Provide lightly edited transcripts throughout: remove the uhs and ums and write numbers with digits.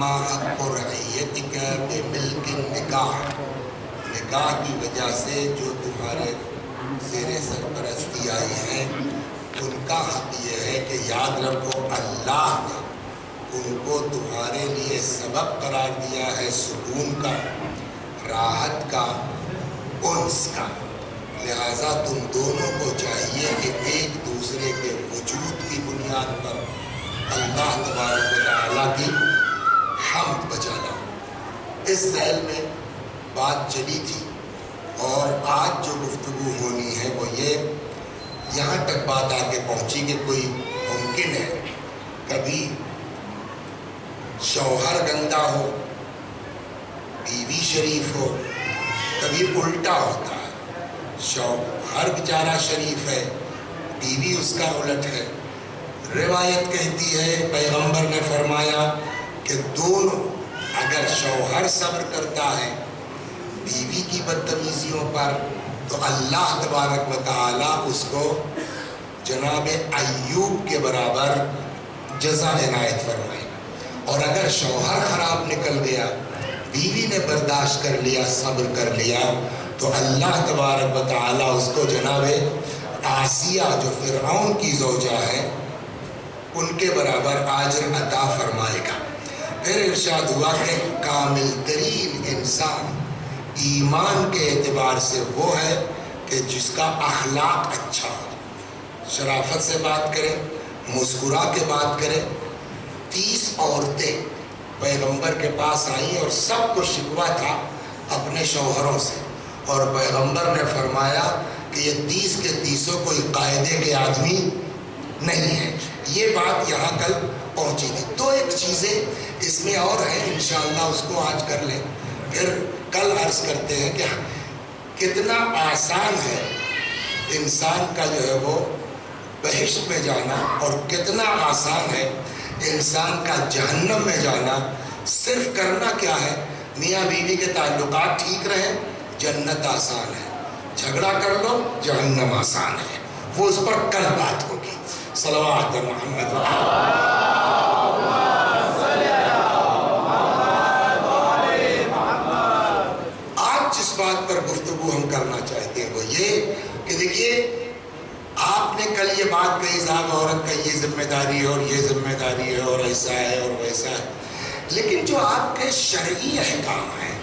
انما حق رعیتک بملک النکاح، نکاح کی وجہ سے جو تمہارے زیر سرپرستی آئی ہیں ان کا حق یہ ہے کہ یاد رکھو اللہ نے ان کو تمہارے لیے سبب قرار دیا ہے سکون کا، راحت کا، انس کا، لہٰذا تم دونوں کو چاہیے کہ ایک دوسرے کے وجود کی بنیاد پر اللہ تبارک و تعالیٰ کی حمد بجا لاؤ۔ اس ذیل میں بات چلی تھی اور آج جو گفتگو ہونی ہے وہ یہ یہاں تک بات آگے پہنچی کہ کوئی ممکن ہے کبھی شوہر گندا ہو بیوی شریف ہو، کبھی الٹا ہوتا ہے، شوہر بیچارہ شریف ہے بیوی اس کا الٹ ہے۔ روایت کہتی ہے پیغمبر نے فرمایا کہ دونوں اگر شوہر صبر کرتا ہے بیوی کی بدتمیزیوں پر تو اللہ تبارک و تعالیٰ اس کو جناب ایوب کے برابر جزا عنایت فرمائے، اور اگر شوہر خراب نکل گیا بیوی نے برداشت کر لیا صبر کر لیا تو اللہ تبارک و تعالیٰ اس کو جناب آسیہ جو فرعون کی زوجہ ہے ان کے برابر اجر عطا فرمائے گا۔ پھر ارشاد ہوا کہ کامل ترین انسان ایمان کے اعتبار سے وہ ہے کہ جس کا اخلاق اچھا ہو، شرافت سے بات کرے، مسکرا کے بات کرے۔ 30 عورتیں پیغمبر کے پاس آئیں اور سب کو شکوہ تھا اپنے شوہروں سے، اور پیغمبر نے فرمایا کہ یہ 30 کے 30 کوئی قاعدے کے آدمی نہیں ہے۔ یہ بات یہاں کل پہنچی تھی۔ تو ایک چیزیں اس میں اور ہیں، انشاءاللہ اس کو آج کر لیں، پھر کل عرض کرتے ہیں کہ کتنا آسان ہے انسان کا جو ہے وہ بہشت میں جانا اور کتنا آسان ہے انسان کا جہنم میں جانا۔ صرف کرنا کیا ہے، میاں بیوی کے تعلقات ٹھیک رہیں، جنت آسان ہے، جھگڑا کر لو جہنم آسان ہے۔ وہ اس پر کل بات ہوگی۔ صلوات محمد آج جس بات پر گفتگو ہم کرنا چاہتے ہیں وہ یہ کہ دیکھیے آپ نے کل یہ بات کہی صاحب عورت کا یہ ذمہ داری ہے اور یہ ذمہ داری ہے اور ایسا ہے اور ویسا ہے، لیکن جو آپ کے شرعی احکام ہیں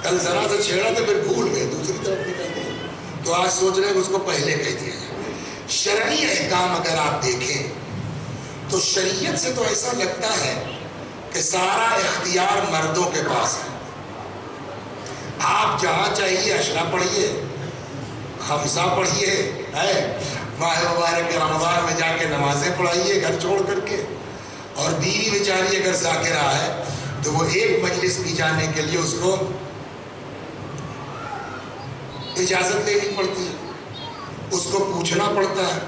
کل ذرا سے چھیڑا تو پھر بھول گئے دوسری طرف نکل گئے، تو آج سوچ رہے ہیں کہ اس کو پہلے کہہ دیا جائے۔ شرعی احکام اگر آپ دیکھیں تو شریعت سے تو ایسا لگتا ہے کہ سارا اختیار مردوں کے پاس ہے۔ آپ جہاں چاہیے عشرہ پڑھیے، خمسہ پڑھیے، ماہ مبارک رمضان میں جا کے نمازیں پڑھائیے گھر چھوڑ کر کے، اور بیوی بیچاری اگر ذاکرہ ہے تو وہ ایک مجلس بھی جانے کے لیے اس کو اجازت لینی پڑتی ہے، اس کو پوچھنا پڑتا ہے۔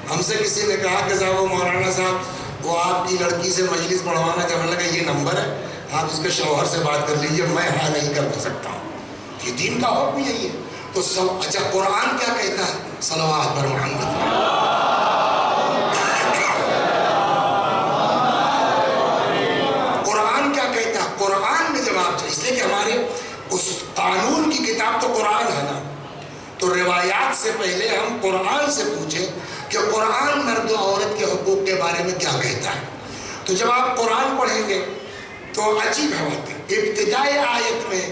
ہم سے کسی نے کہا کہ صاحب مولانا صاحب وہ آپ کی لڑکی سے مجلس پڑھوانا چاہنے لگا، یہ نمبر ہے آپ اس کے شوہر سے بات کر لیجئے، میں ہاں نہیں کر سکتا ہوں، یہ دین کا حکم یہی ہے۔ تو اچھا قرآن کیا کہتا ہے؟ صلوات پر محمد۔ قرآن کیا کہتا ہے؟ قرآن میں جب آپ اس لیے کہ ہمارے اس قانون کی کتاب تو قرآن ہے نا، تو روایات سے پہلے ہم قرآن سے پوچھیں کہ قرآن مرد و عورت کے حقوق کے بارے میں کیا کہتا ہے۔ تو جب آپ قرآن پڑھیں گے تو عجیب ہے بات ہے، ابتدائی آیت میں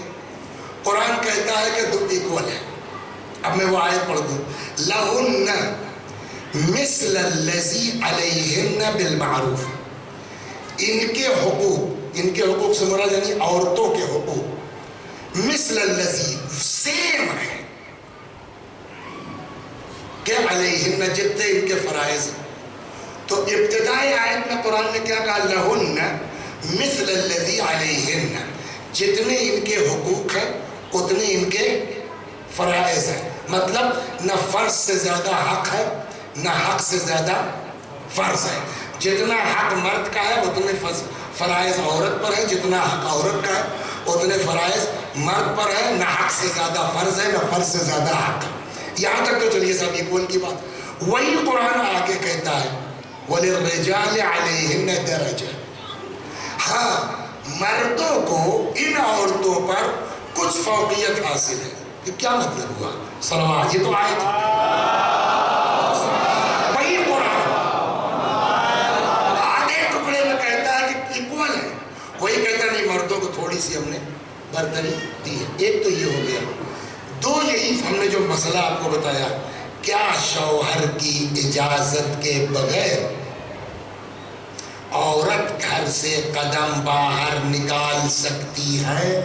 قرآن کہتا ہے کہ دو ایکول ہے۔ اب میں وہ آیت پڑھ دوں، لَهُنَّ مِثْلَ الَّذِي عَلَيْهِنَّ بِالْمَعْرُوفِ، ان کے حقوق سے مراد یعنی عورتوں کے حقوق، مثل الذی سیم ہے کہ علیہن جتنے ان کے فرائض ہیں۔ تو ابتدائی آیت میں قرآن نے کیا کہا؟ لہن مثل الذی علیہن، جتنے ان کے حقوق ہیں اتنے ان کے فرائض ہیں، مطلب نہ فرض سے زیادہ حق ہے نہ حق سے زیادہ فرض ہے۔ جتنا حق مرد کا ہے اتنے فرائض عورت پر ہے، جتنا حق عورت کا ہے اتنے فرائض مرد پر ہے، نہ حق سے زیادہ فرض ہے نہ فرض سے زیادہ حق ہے۔ یہاں تک تو چلیے صاحب ایکول کی بات۔ وہی قرآن آگے کہتا ہے وَلِلرِّجَالِ عَلَيْهِنَّ دَرَجَةٌ، ہاں مردوں کو ان عورتوں پر کچھ فوقیت حاصل ہے. کہ کیا مطلب ہوا؟ صلوات، یہ تو آیت ہے، وہی قرآن آدھے ٹکڑے میں کہتا ہے کہ ایکول ہے، وہی کہتا ہے نہیں مردوں کو تھوڑی سی ہم نے برتری دی ہے. ایک تو یہ ہو گیا. دو، یہی ہم نے جو مسئلہ آپ کو بتایا، کیا شوہر کی اجازت کے بغیر عورت گھر سے قدم باہر نکال سکتی ہے؟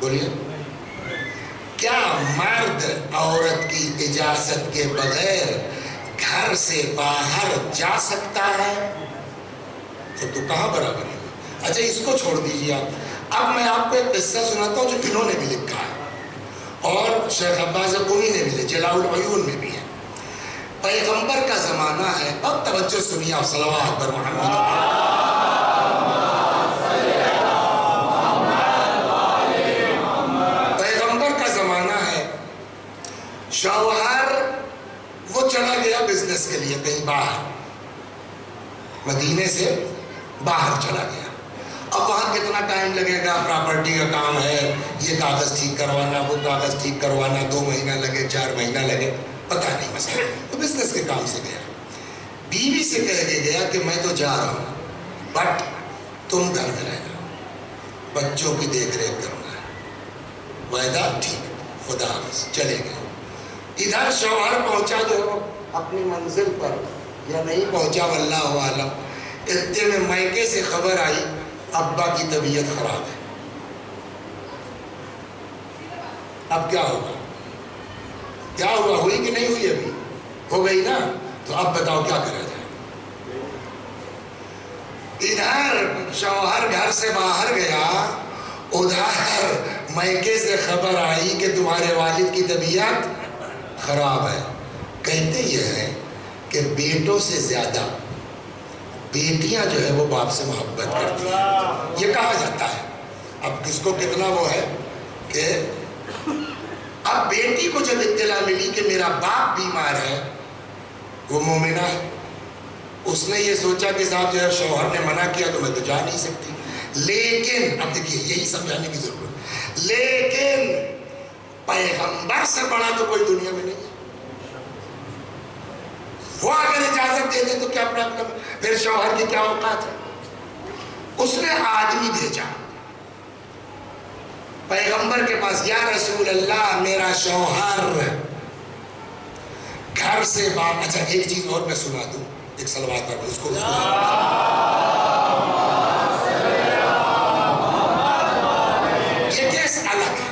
بولیے. کیا مرد عورت کی اجازت کے بغیر گھر سے باہر جا سکتا ہے؟ تو کہاں برابر ہے؟ اچھا اس کو چھوڑ دیجیے آپ. اب میں آپ کو ایک قصہ سناتا ہوں جو انہوں نے بھی لکھا ہے اور شیخ عباس قمی نے بھی، جلاء العیون میں بھی ہے. پیغمبر کا زمانہ ہے. اب توجہ سنیے آپ، صلوات بر محمد. پیغمبر کا زمانہ ہے. شوہر وہ چلا گیا بزنس کے لیے کہیں باہر، مدینے سے باہر چلا گیا. اب وہاں کتنا ٹائم لگے گا؟ پراپرٹی کا کام ہے، یہ کاغذ ٹھیک کروانا، وہ کاغذ ٹھیک کروانا، 2 مہینہ لگے، 4 مہینہ لگے، پتہ نہیں مسئلہ. تو بزنس کے کام سے گیا. بیوی سے کہہ کے گیا کہ میں تو جا رہا ہوں بٹ تم گھر میں رہنا، بچوں کی دیکھ ریکھ کرنا ہے. وعدہ؟ ٹھیک، خدا حافظ. چلے گئے. ادھر شوہر پہنچا جو اپنی منزل پر یا نہیں پہنچا واللہ عالم. اتنے میں میکے سے خبر آئی ابا کی طبیعت خراب ہے. اب کیا ہوگا؟ کیا ہوا؟ ہوئی کہ نہیں ہوئی؟ ابھی ہو گئی نا. تو اب بتاؤ کیا کرا جائے. ادھر شوہر گھر سے باہر گیا، ادھر میکے سے خبر آئی کہ تمہارے والد کی طبیعت خراب ہے. کہتے یہ ہے کہ بیٹوں سے زیادہ بیٹیاں جو ہے وہ باپ سے محبت کرتی ہیں. یہ کہا جاتا ہے. اب کس کو کتنا وہ ہے کہ اب بیٹی کو جب اطلاع ملی کہ میرا باپ بیمار ہے، وہ مومنہ ہے، اس نے یہ سوچا کہ صاحب جو ہے شوہر نے منع کیا تو میں تو جا نہیں سکتی. لیکن اب دیکھیے یہی سمجھانے کی ضرورت، لیکن پیغمبر سے بڑا تو کوئی دنیا میں نہیں ہے. وہ اگر اجازت دے دے تو کیا پرابلم؟ پھر شوہر کی کیا اوقات ہے؟ اس نے آدمی بھیجا پیغمبر کے پاس، یا رسول اللہ میرا شوہر گھر سے باہر. اچھا ایک چیز اور میں سنا دوں، ایک صلوات پر اس کو یہ کیس الگ ہے.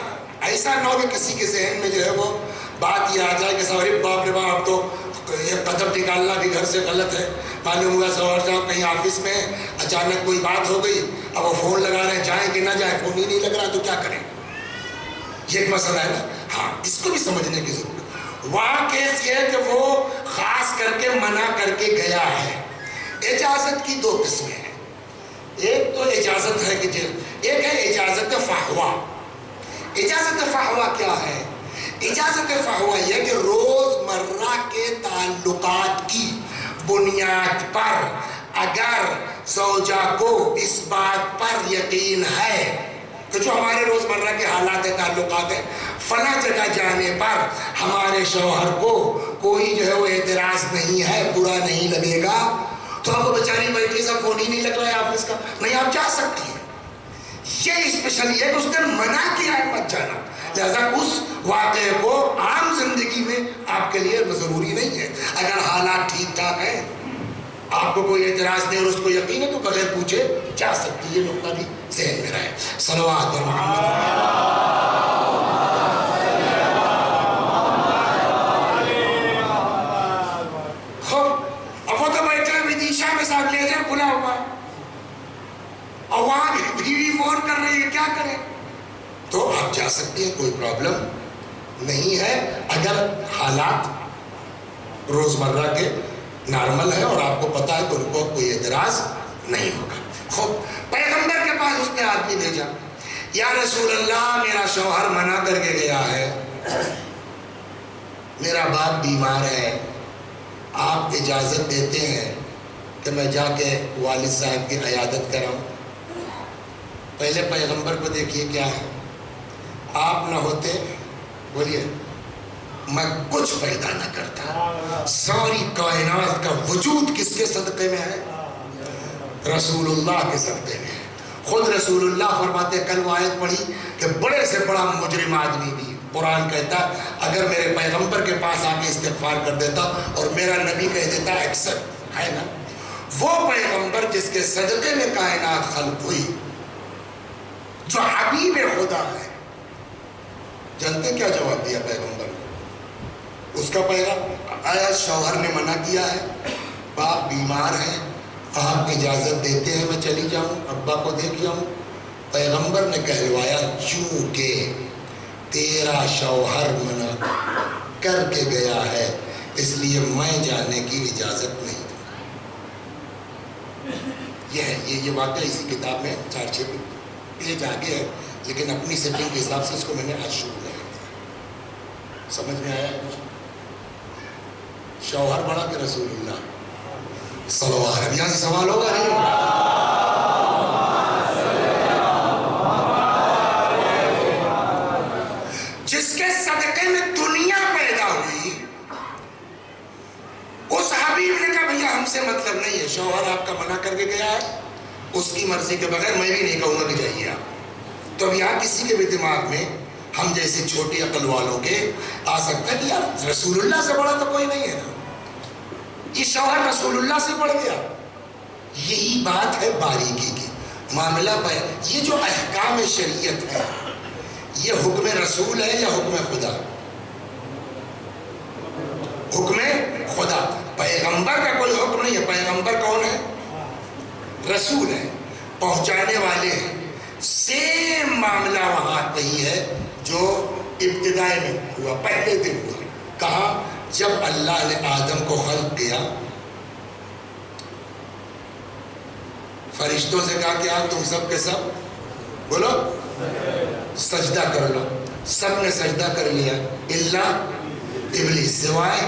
ایسا نہ ہو کہ کسی کے ذہن میں جو ہے وہ بات یہ آ جائے کہ سوری باپ رے باپ اب تو یہ قدم نکالنا بھی گھر سے غلط ہے. معلوم ہوا شوہر صاحب کہیں آفس میں اچانک کوئی بات ہو گئی، اب وہ فون لگا رہے ہیں، جائیں کہ نہ جائیں، فون ہی نہیں لگ رہا تو کیا کریں؟ یہ ایک مسئلہ ہے نا. ہاں اس کو بھی سمجھنے کی ضرورت. وہاں کیس یہ ہے کہ وہ خاص کر کے منع کر کے گیا ہے. اجازت کی 2 قسمیں ہیں. ایک تو اجازت ہے کہ ایک ہے اجازت فحوہ. اجازت فحوہ کیا ہے؟ اجازت فحوہ یہ کہ روزمرہ کے تعلقات کی بنیاد پر اگر زوجہ کو اس بات پر یقین ہے کہ جو ہمارے روزمرہ کے حالات تعلقات ہیں، فلاں جگہ جانے پر ہمارے شوہر کو کوئی جو ہے وہ اعتراض نہیں ہے، برا نہیں لگے گا، تو اب وہ بیچاری بیٹھی سب فون ہی نہیں لگ رہا ہے آفس کا، نہیں آپ جا سکتی ہیں. یہ اسپیشل یہ کہ اس نے منع کیا ہے مت جانا، لہذا اس واقعے کو عام زندگی میں آپ کے لیے ضروری نہیں ہے. اگر حالات ٹھیک ٹھاک ہیں، آپ کو کوئی اعتراض نہیں اور اس کو یقین ہے تو بغیر پوچھے جا سکتی ہے. یہ نقطہ بھی ذہن میں رہے. صلوات پر محمد. اب وہ تو بیٹھے ودیشا میں صاحب لیجر کھلا ہوا ہے اور وہاں بیوی فون کر رہی ہے، کیا کریں؟ تو آپ جا سکتے ہیں، کوئی پرابلم نہیں ہے اگر حالات روزمرہ کے نارمل ہے اور آپ کو پتا ہے تو ان کو کوئی اعتراض نہیں ہوگا. خوب پیغمبر کے پاس اس نے آدمی بھیجا، یا رسول اللہ میرا شوہر منع کر کے گیا ہے، میرا باپ بیمار ہے، آپ اجازت دیتے ہیں کہ میں جا کے والد صاحب کی عیادت کراؤں؟ پہلے پیغمبر کو دیکھیے کیا ہے، آپ نہ ہوتے بولیے میں کچھ پیدا نہ کرتا. ساری کائنات کا وجود کس کے صدقے میں ہے؟ رسول اللہ کے صدقے میں ہے. خود رسول اللہ فرماتے، کل وہ آیت پڑھی کہ بڑے سے بڑا مجرم آدمی بھی قرآن کہتا اگر میرے پیغمبر کے پاس آ کے استغفار کر دیتا اور میرا نبی کہہ دیتا ایکسپٹ ہے نا، وہ پیغمبر جس کے صدقے میں کائنات خلق ہوئی، جو حبیب خدا ہے، جانتے کیا جواب دیا پیغمبر نے؟ اس کا پیغام آیا شوہر نے منع کیا ہے، باپ بیمار ہے، آپ اجازت دیتے ہیں میں چلی جاؤں ابا کو دیکھ جاؤں؟ پیغمبر نے کہلوایا چونکہ تیرا شوہر منع کر کے گیا ہے اس لیے میں جانے کی اجازت نہیں دوں گا. یہ واقعہ اسی کتاب میں 4-6 پیج آگے ہے، لیکن اپنی سیٹنگ کے حساب سے اس کو میں نے آج شروع نہیں کیا. سمجھ میں آیا کچھ؟ شوہر بڑا کہ رسول اللہ صلوات. اب یہاں سے سوال ہوگا نہیں ہوگا؟ جس کے صدقے میں دنیا پیدا ہوئی، اس حبیب نے کہا بھیا ہم سے مطلب نہیں ہے، شوہر آپ کا منع کر کے گیا ہے، اس کی مرضی کے بغیر میں بھی نہیں کہوں گا کہ جائیے آپ. تو اب یہاں کسی کے بھی دماغ میں ہم جیسے چھوٹی عقل والوں کے آ سکتا ہے کہ یار رسول اللہ سے بڑا تو کوئی نہیں ہے نا، یہ شوہر رسول اللہ سے بڑھ گیا. یہی بات ہے باریکی کی. معاملہ یہ جو احکام شریعت ہے یہ حکم رسول ہے یا حکم خدا؟ حکم خدا. پیغمبر کا کوئی حکم نہیں ہے. پیغمبر کون ہے؟ رسول ہے، پہنچانے والے ہیں. سیم معاملہ وہاں وہی ہے جو ابتدائی میں ہوا، پہلے دن ہوا. کہا جب اللہ نے آدم کو خلق کیا، فرشتوں سے کہا کہ تم سب کے سب بولو سجدہ کر لو. سب نے سجدہ کر لیا الا ابلیس، سوائے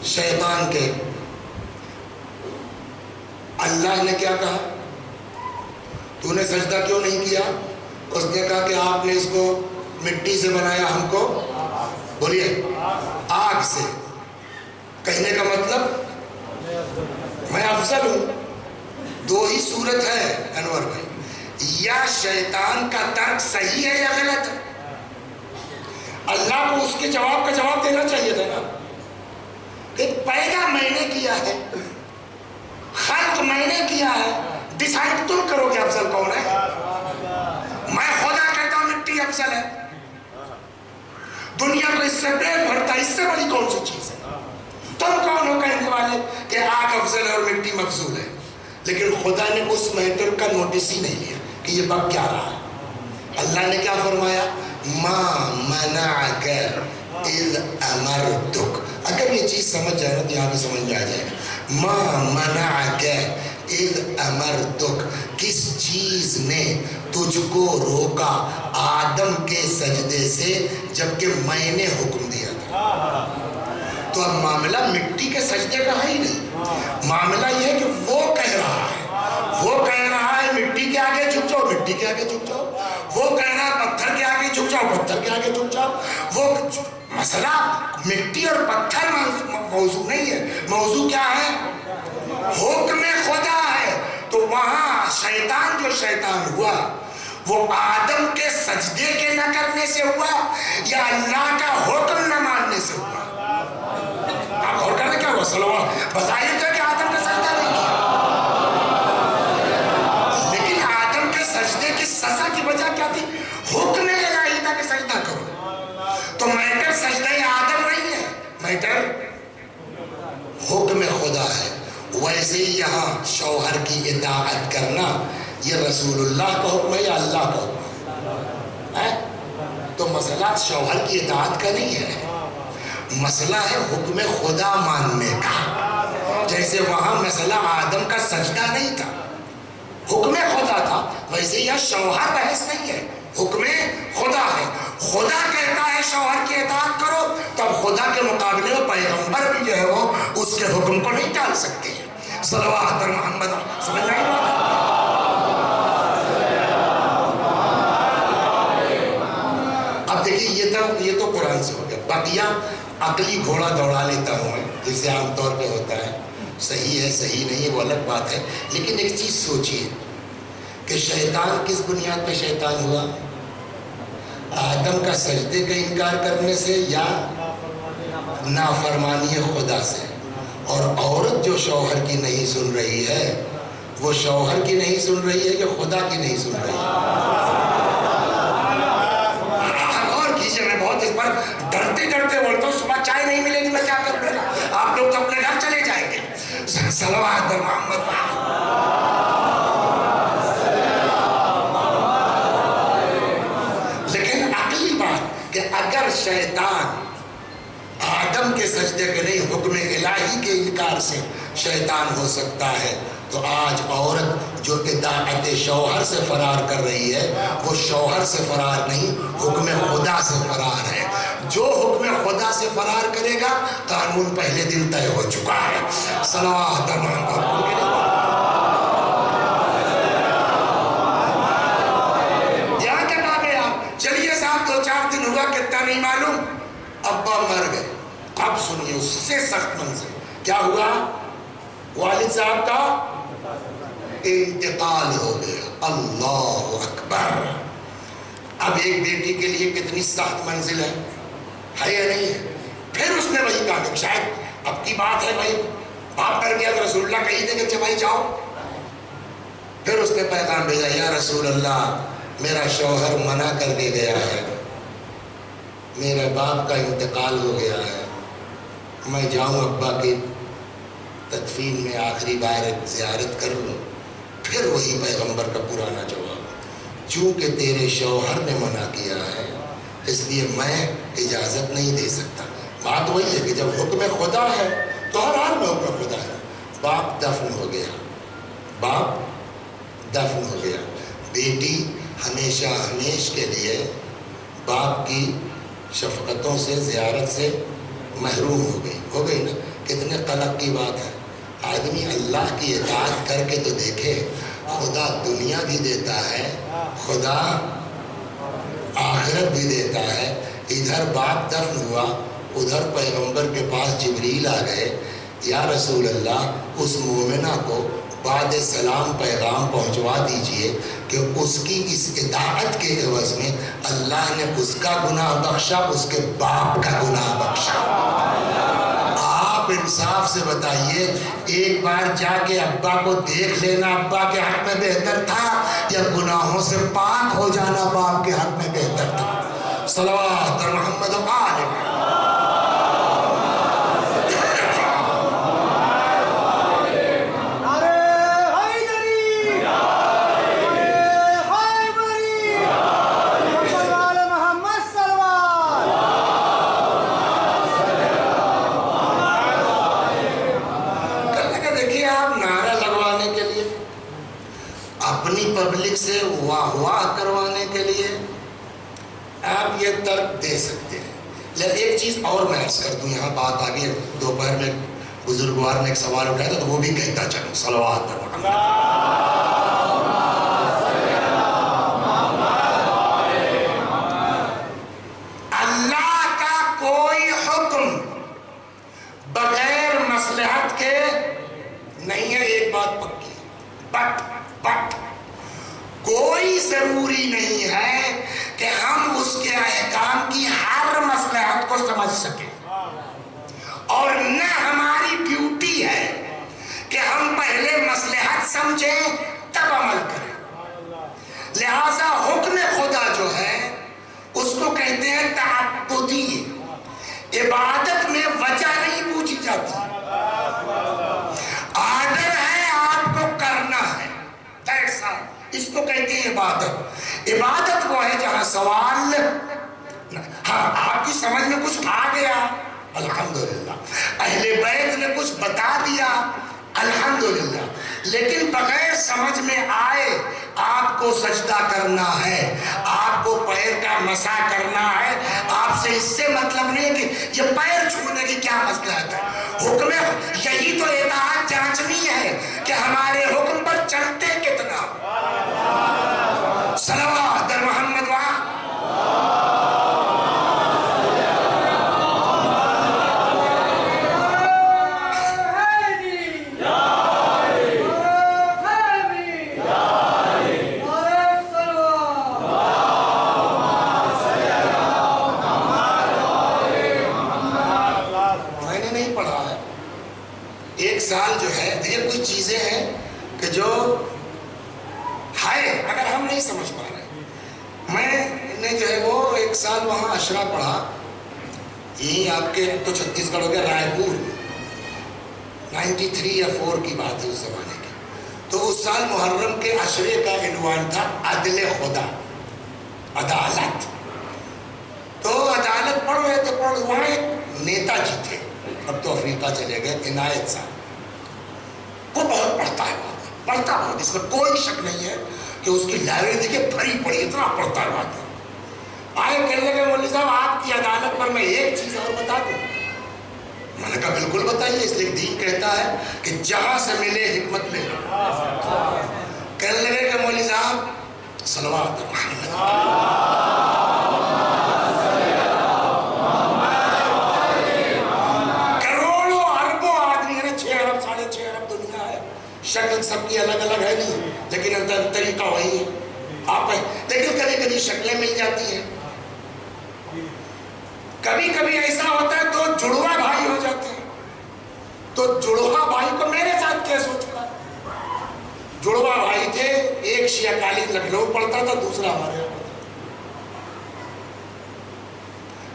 شیطان کے. اللہ نے کیا کہا؟ تو نے سجدہ کیوں نہیں کیا؟ اس نے کہا کہ آپ نے اس کو مٹی سے بنایا، ہم کو بولیے آگ سے. کہنے کا مطلب میں افضل ہوں. دو ہی صورت ہے انور بھائی، یا شیطان کا ترک صحیح ہے یا غلط ہے. اللہ کو اس کے جواب کا جواب دینا چاہیے تھا نا کہ پیدا میں نے کیا ہے، خلق میں نے کیا ہے، ڈیسائیڈ تم کرو کہ افضل کون ہے. میں خدا کہتا ہوں مٹی افضل ہے. دنیا کو اس سے پیٹ بھرتا ہے، اس سے بڑی کون سی چیز ہے؟ تم کون ہو کہنے والے کہ آگ افضل ہے اور مٹی مفضول ہے؟ لیکن خدا نے اس میٹر کا نوٹس ہی نہیں لیا کہ یہ بک کیا رہا ہے. اللہ نے کیا فرمایا؟ ما منعک اذ امرتک. اگر یہ چیز سمجھ جائے نا تو یہاں پہ سمجھ میں آ جائے گا. ما منعک اذ امرتک، کس چیز نے تجھ کو روکا آدم کے سجدے سے جبکہ میں نے حکم دیا تھا. تو اب معاملہ مٹی کے سجدے کا ہے ہی نہیں. معاملہ یہ ہے کہ وہ کہہ رہا ہے مٹی کے آگے جھک جاؤ، مٹی کے آگے جھک جاؤ. وہ کہہ رہا ہے پتھر کے آگے جھک جاؤ، پتھر کے آگے جھک جاؤ. وہ مسئلہ مٹی اور پتھر موضوع نہیں ہے. موضوع کیا ہے؟ حکم خدا ہے. تو وہاں شیطان جو شیطان ہوا وہ آدم کے سجدے کے نہ کرنے سے ہوا یا اللہ کا حکم نہ ماننے سے ہوا؟ آپ غور کرنے کیا ہوا؟ صلوات. بظاہر تو کہ آدم کا سجدہ نہیں کیا، لیکن آدم کے سجدے کی سزا کی وجہ کیا تھی؟ حکم الہی تھا کہ سجدہ کرو. تو میٹر سجدہ آدم نہیں ہے، میٹر حکم خدا ہے. ویسے ہی یہاں شوہر کی اطاعت کرنا یہ رسول اللہ کا حکم ہے یا اللہ کا حکم ہے؟ تو مسئلہ شوہر کی اطاعت کا نہیں ہے، مسئلہ ہے حکم خدا ماننے کا. جیسے وہاں مسئلہ آدم کا سجدہ نہیں تھا، حکم خدا تھا، ویسے یہ شوہر بحث نہیں ہے، حکم خدا ہے. خدا کہتا ہے شوہر کی اطاعت کرو، تب خدا کے مقابلے میں پیغمبر بھی جو ہے وہ اس کے حکم کو نہیں ٹال سکتے. صلوات محمد. سمجھ نہیں آتا؟ یہ تو قرآن سے ہو گیا. بقیہ عقلی گھوڑا دوڑا لیتا ہوں میں، جسے عام طور پہ ہوتا ہے. صحیح ہے صحیح نہیں ہے وہ الگ بات ہے، لیکن ایک چیز سوچئے کہ شیطان کس بنیاد پہ شیطان ہوا؟ آدم کا سجدے کا انکار کرنے سے یا نافرمانی خدا سے. اور عورت جو شوہر کی نہیں سن رہی ہے، وہ شوہر کی نہیں سن رہی ہے کہ خدا کی نہیں سن رہی ہے؟ اور کیجئے، میں بہت اس پر ڈرتے ڈرتے بولتا ہوں. صبح چائے نہیں ملے گی میں کیا کروں گا؟ آپ لوگ تو اپنے گھر چلے جائیں گے. صلوات پر محمد. لیکن عقلی بات کہ اگر شیطان آدم کے سجدے کے نہیں، حکم الہی کے انکار سے شیطان ہو سکتا ہے، تو آج عورت جو اطاعت شوہر سے فرار کر رہی ہے، وہ شوہر سے فرار نہیں، حکم خدا سے فرار ہے. جو حکم خدا سے فرار کرے گا، قانون پہلے دن طے ہو چکا ہے. صلوات یہاں کیا کہا گیا؟ چلیے صاحب 2-4 دن ہوا، کتنا نہیں معلوم، ابا مر گئے. اب سنیے اس سے سخت منظر کیا ہوا؟ والد صاحب کا انتقال ہو گیا. اللہ اکبر. اب ایک بیٹی کے لیے کتنی سخت منزل ہے یا نہیں ہے؟ پھر اس نے وہی کہا کہ شاید اب کی بات ہے بھائی، باپ کر گیا تو رسول اللہ کہی دے کہ بھائی جاؤ. پھر اس نے پیغام بھیجا، یا رسول اللہ میرا شوہر منع کر کے گیا ہے، میرے باپ کا انتقال ہو گیا ہے، میں جاؤں ابا کی تدفین میں آخری بار زیارت کر لوں. پھر وہی پیغمبر کا پرانا جواب، چونکہ تیرے شوہر نے منع کیا ہے اس لیے میں اجازت نہیں دے سکتا. بات وہی ہے کہ جب حکم خدا ہے تو ہر حال میں حکم خدا ہے. باپ دفن ہو گیا، باپ دفن ہو گیا. بیٹی ہمیشہ ہمیش کے لیے باپ کی شفقتوں سے، زیارت سے محروم ہو گئی نا. کتنے قلق کی بات ہے. آدمی اللہ کی اطاعت کر کے تو دیکھے، خدا دنیا بھی دیتا ہے، خدا آخرت بھی دیتا ہے. ادھر باپ دفن ہوا، ادھر پیغمبر کے پاس جبریل آ گئے، یا رسول اللہ اس مومنہ کو بعد سلام پیغام پہنچوا دیجئے کہ اس کی اس اطاعت کے عوض میں اللہ نے اس کا گناہ بخشا، اس کے باپ کا گناہ بخشا. آپ انصاف سے بتائیے، ایک بار جا کے ابا کو دیکھ لینا ابا کے حق میں بہتر تھا یا گناہوں سے پاک ہو جانا باپ کے حق میں بہتر تھا؟ صلوات محمد و آل محمد. پبلک سے واہ واہ کروانے کے لیے آپ یہ ترک دے سکتے ہیں. لیکن ایک چیز اور میں عرض کر دوں، یہاں بات آگے دوپہر میں بزرگوار نے ایک سوال اٹھایا تھا تو وہ بھی کہتا چلوں. صلوات محمد. اللہ کا کوئی حکم بغیر مصلحت کے نہیں ہے. ایک بات پکی، بٹ کوئی ضروری نہیں ہے کہ ہم اس کے احکام کی ہر مصلحت کو سمجھ سکیں، اور نہ ہماری ڈیوٹی ہے کہ ہم پہلے مصلحت سمجھیں تب عمل کریں. لہذا حکم خدا جو ہے اس کو کہتے ہیں تعبدی. عبادت میں وجہ نہیں پوچھی جاتی، آرڈر ہے آپ کو کرنا ہے، اس کو کہتے ہیں عبادت. عبادت وہ ہے جہاں سوال، ہاں آپ کی سمجھ میں کچھ آ گیا الحمدللہ، اہل بیت نے کچھ بتا دیا الحمدللہ، لیکن بغیر سمجھ میں آئے آپ کو سجدہ کرنا ہے، آپ کو پیر کا مسح کرنا ہے. آپ سے اس سے مطلب نہیں کہ یہ پیر چھونے کی کیا مصلحت ہے. حکم یہی تو اطاعت جانچنی ہے کہ ہمارے حکم پر چلتے کتنا. صلوات محمد. سال جو ہے یہ کچھ چیزیں ہیں کہ جو ہے اگر ہم نہیں سمجھ پا رہے. میں نے جو ہے وہ 1 سال وہاں عشرہ پڑھا، یہی آپ کے تو چھتیس گڑھ ہو گیا، رائے پور 93 یا 4 کی بات ہے اس زمانے کی. تو اس سال محرم کے عشرے کا عنوان تھا عدل خدا، عدالت. تو عدالت پڑھ رہے تھے، وہاں ایک نیتا جی تھے، اب تو افریقہ چلے گئے، عنایت صاحب. وہ بہت پڑھتا ہے، پڑھتا بہت، اس میں کوئی شک نہیں ہے کہ اس کی لائبریری دیکھیے بھری پڑی، اتنا پڑھتا ہے. آئے کہنے لگے مولوی صاحب آپ کی عدالت پر میں ایک چیز اور بتا دوں. میں نے کہا بالکل بتائیے، اس لیے دین کہتا ہے کہ جہاں سے ملے حکمت لے. کہنے لگے کہ مولوی صاحب صلوات محمد، کروڑوں اربوں آدمی ہے نا، 6 ارب 6.5 ارب دنیا ہے، شکل سب کی الگ الگ ہے نہیں، لیکن طریقہ وہی ہے آپ ہے. لیکن کبھی کبھی شکلیں مل جاتی ہیں، کبھی کبھی ایسا ہوتا ہے تو جڑوا بھائی ہو جاتے ہیں. تو جڑوا بھائی کو میرے ساتھ کیس ہو چکا. جڑوا بھائی تھے، ایک شیعہ کالج لکھنؤ پڑھتا تھا، دوسرا ہمارے یہاں.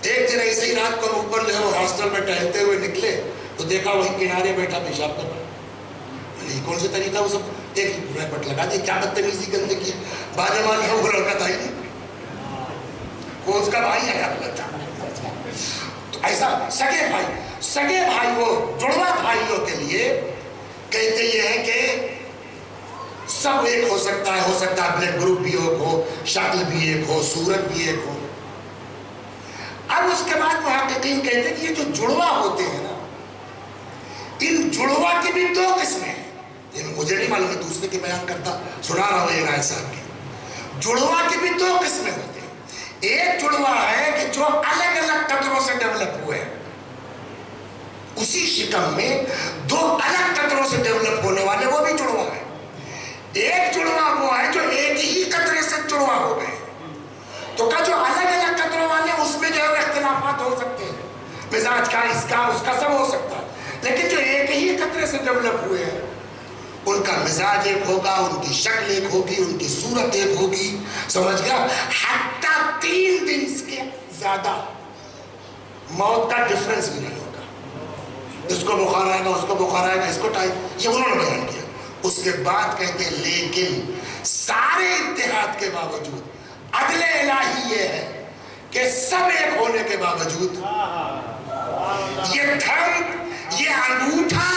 ایک دن ایسے ہی رات کو اوپر جو ہے وہ ہاسٹل میں ٹہلتے ہوئے نکلے تو دیکھا وہی کنارے بیٹھا پیشاب کر رہا. نہیں کون سے طریقہ وہ سب ایک ریپٹ لگا دی، کیا بدتمیزی گندے کی. بعد میں وہ لڑکا تھا ہی نہیں، وہ اس کا بھائی آیا تھا. تو ایسا سگے بھائی وہ جڑوا بھائیوں کے لیے کہتے یہ ہیں کہ سب ایک ہو سکتا ہے بلڈ گروپ بھی ایک ہو، شکل بھی ایک ہو، صورت بھی ایک ہو. اب اس کے بعد محققین کہتے ہیں کہ یہ جو جڑوا ہوتے ہیں نا، ان جڑوا کی بھی 2 قسمیں ہیں. مجھے نہیں معلوم، میں دوسرے کے بیان کرتا سنا رہا ہوں عنایت صاحب کی. جڑوا کی بھی 2 قسمیں ہوتے ہیں. ایک جڑوا ہے کہ جو الگ الگ قطروں سے ڈیولپ ہوئے ہیں، اسی شکم میں 2 الگ قطروں سے ڈیولپ ہونے والے، وہ بھی جڑوا ہے. ایک جڑوا وہ ہے جو ایک ہی قطرے سے جڑوا ہو گئے. تو جو الگ الگ قطروں والے اس میں جو ہے اختلافات ہو سکتے ہیں، مزاج کا، اس کا سب ہو سکتا ہے. لیکن جو ایک ہی قطرے سے ڈیولپ ہوئے ہیں، ان کا مزاج ایک ہوگا، ان کی شکل ایک ہوگی، ان کی صورت ایک ہوگی. سمجھ گیا؟ حتیٰ 3 دن سے زیادہ موت کا ڈفرنس بھی نہیں ہوگا. اس کو بخار آئے گا، اس کو بخار آئے گا، اس کو ٹائم، یہ انہوں نے بیان کیا. اس کے بعد کہتے ہیں لیکن سارے اتحاد کے باوجود عدل الہی یہ ہے کہ سب ایک ہونے کے باوجود یہ تھم، یہ انگوٹھا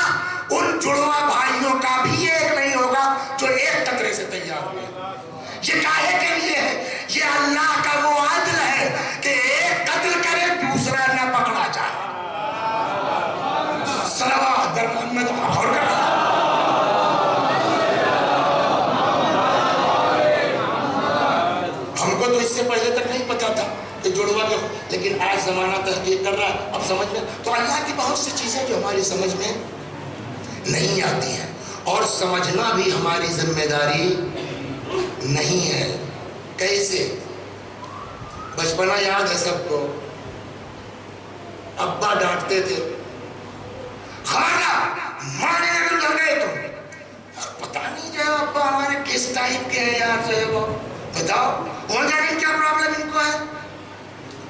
ان جڑوا بھائیوں کا بھی ایک نہیں ہوگا جو ایک قطرے سے تیار ہوئے. یہ کاہے کے لیے ہے؟ یہ اللہ کا وہ عدل ہے کہ ایک قتل کرے دوسرا نہ پکڑا جائے. صلوات در محمد. ہم کو تو اس سے پہلے تک نہیں پتا تھا کہ جڑوا کے، لیکن آج زمانہ تحقیق کر رہا ہے، اب سمجھ میں. تو اللہ کی بہت سی چیزیں جو ہماری سمجھ میں نہیں آتی ہیں، اور سمجھنا بھی ہماری ذمہ داری نہیں ہے. کیسے؟ بچپنا یاد ہے سب کو، ابا ڈانٹتے تھے، خبردار مارنے میں ڈر گئے تم. پتہ نہیں جو ہے ابا ہمارے کس ٹائپ کے ہیں یار، جو ہے وہ بتاؤ ہو جائے کیا پرابلم ان کو ہے.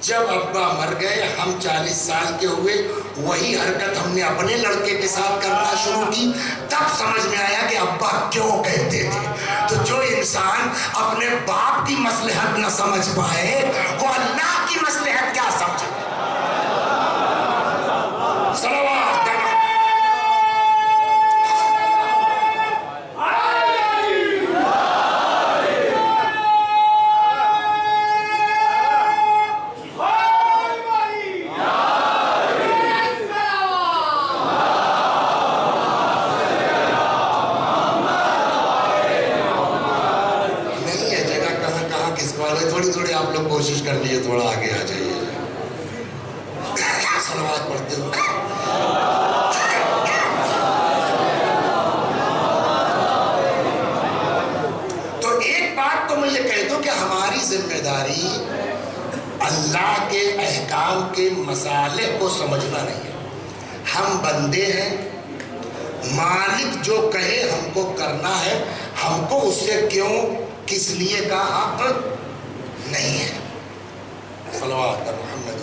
جب ابا مر گئے، ہم 40 سال کے ہوئے، وہی حرکت ہم نے اپنے لڑکے کے ساتھ کرنا شروع کی. تب سمجھ میں آیا کہ ابا کیوں کہتے تھے. تو جو انسان اپنے باپ کی مصلحت نہ سمجھ پائے، وہ اللہ کی مصلحت کیا سمجھے. صلوات. تھوڑی آپ لوگ کوشش کر لیے، تھوڑا آگے آ جائیے. صلوات پڑھتے ہو. تو ایک بات تو میں یہ کہہ دوں کہ ہماری ذمہ داری اللہ کے احکام کے مصالح کو سمجھنا نہیں ہے. ہم بندے ہیں، مالک جو کہے ہم کو کرنا ہے، ہم کو اس سے کیوں کس لیے کا حق نہیں ہے۔ صلوات محمد۔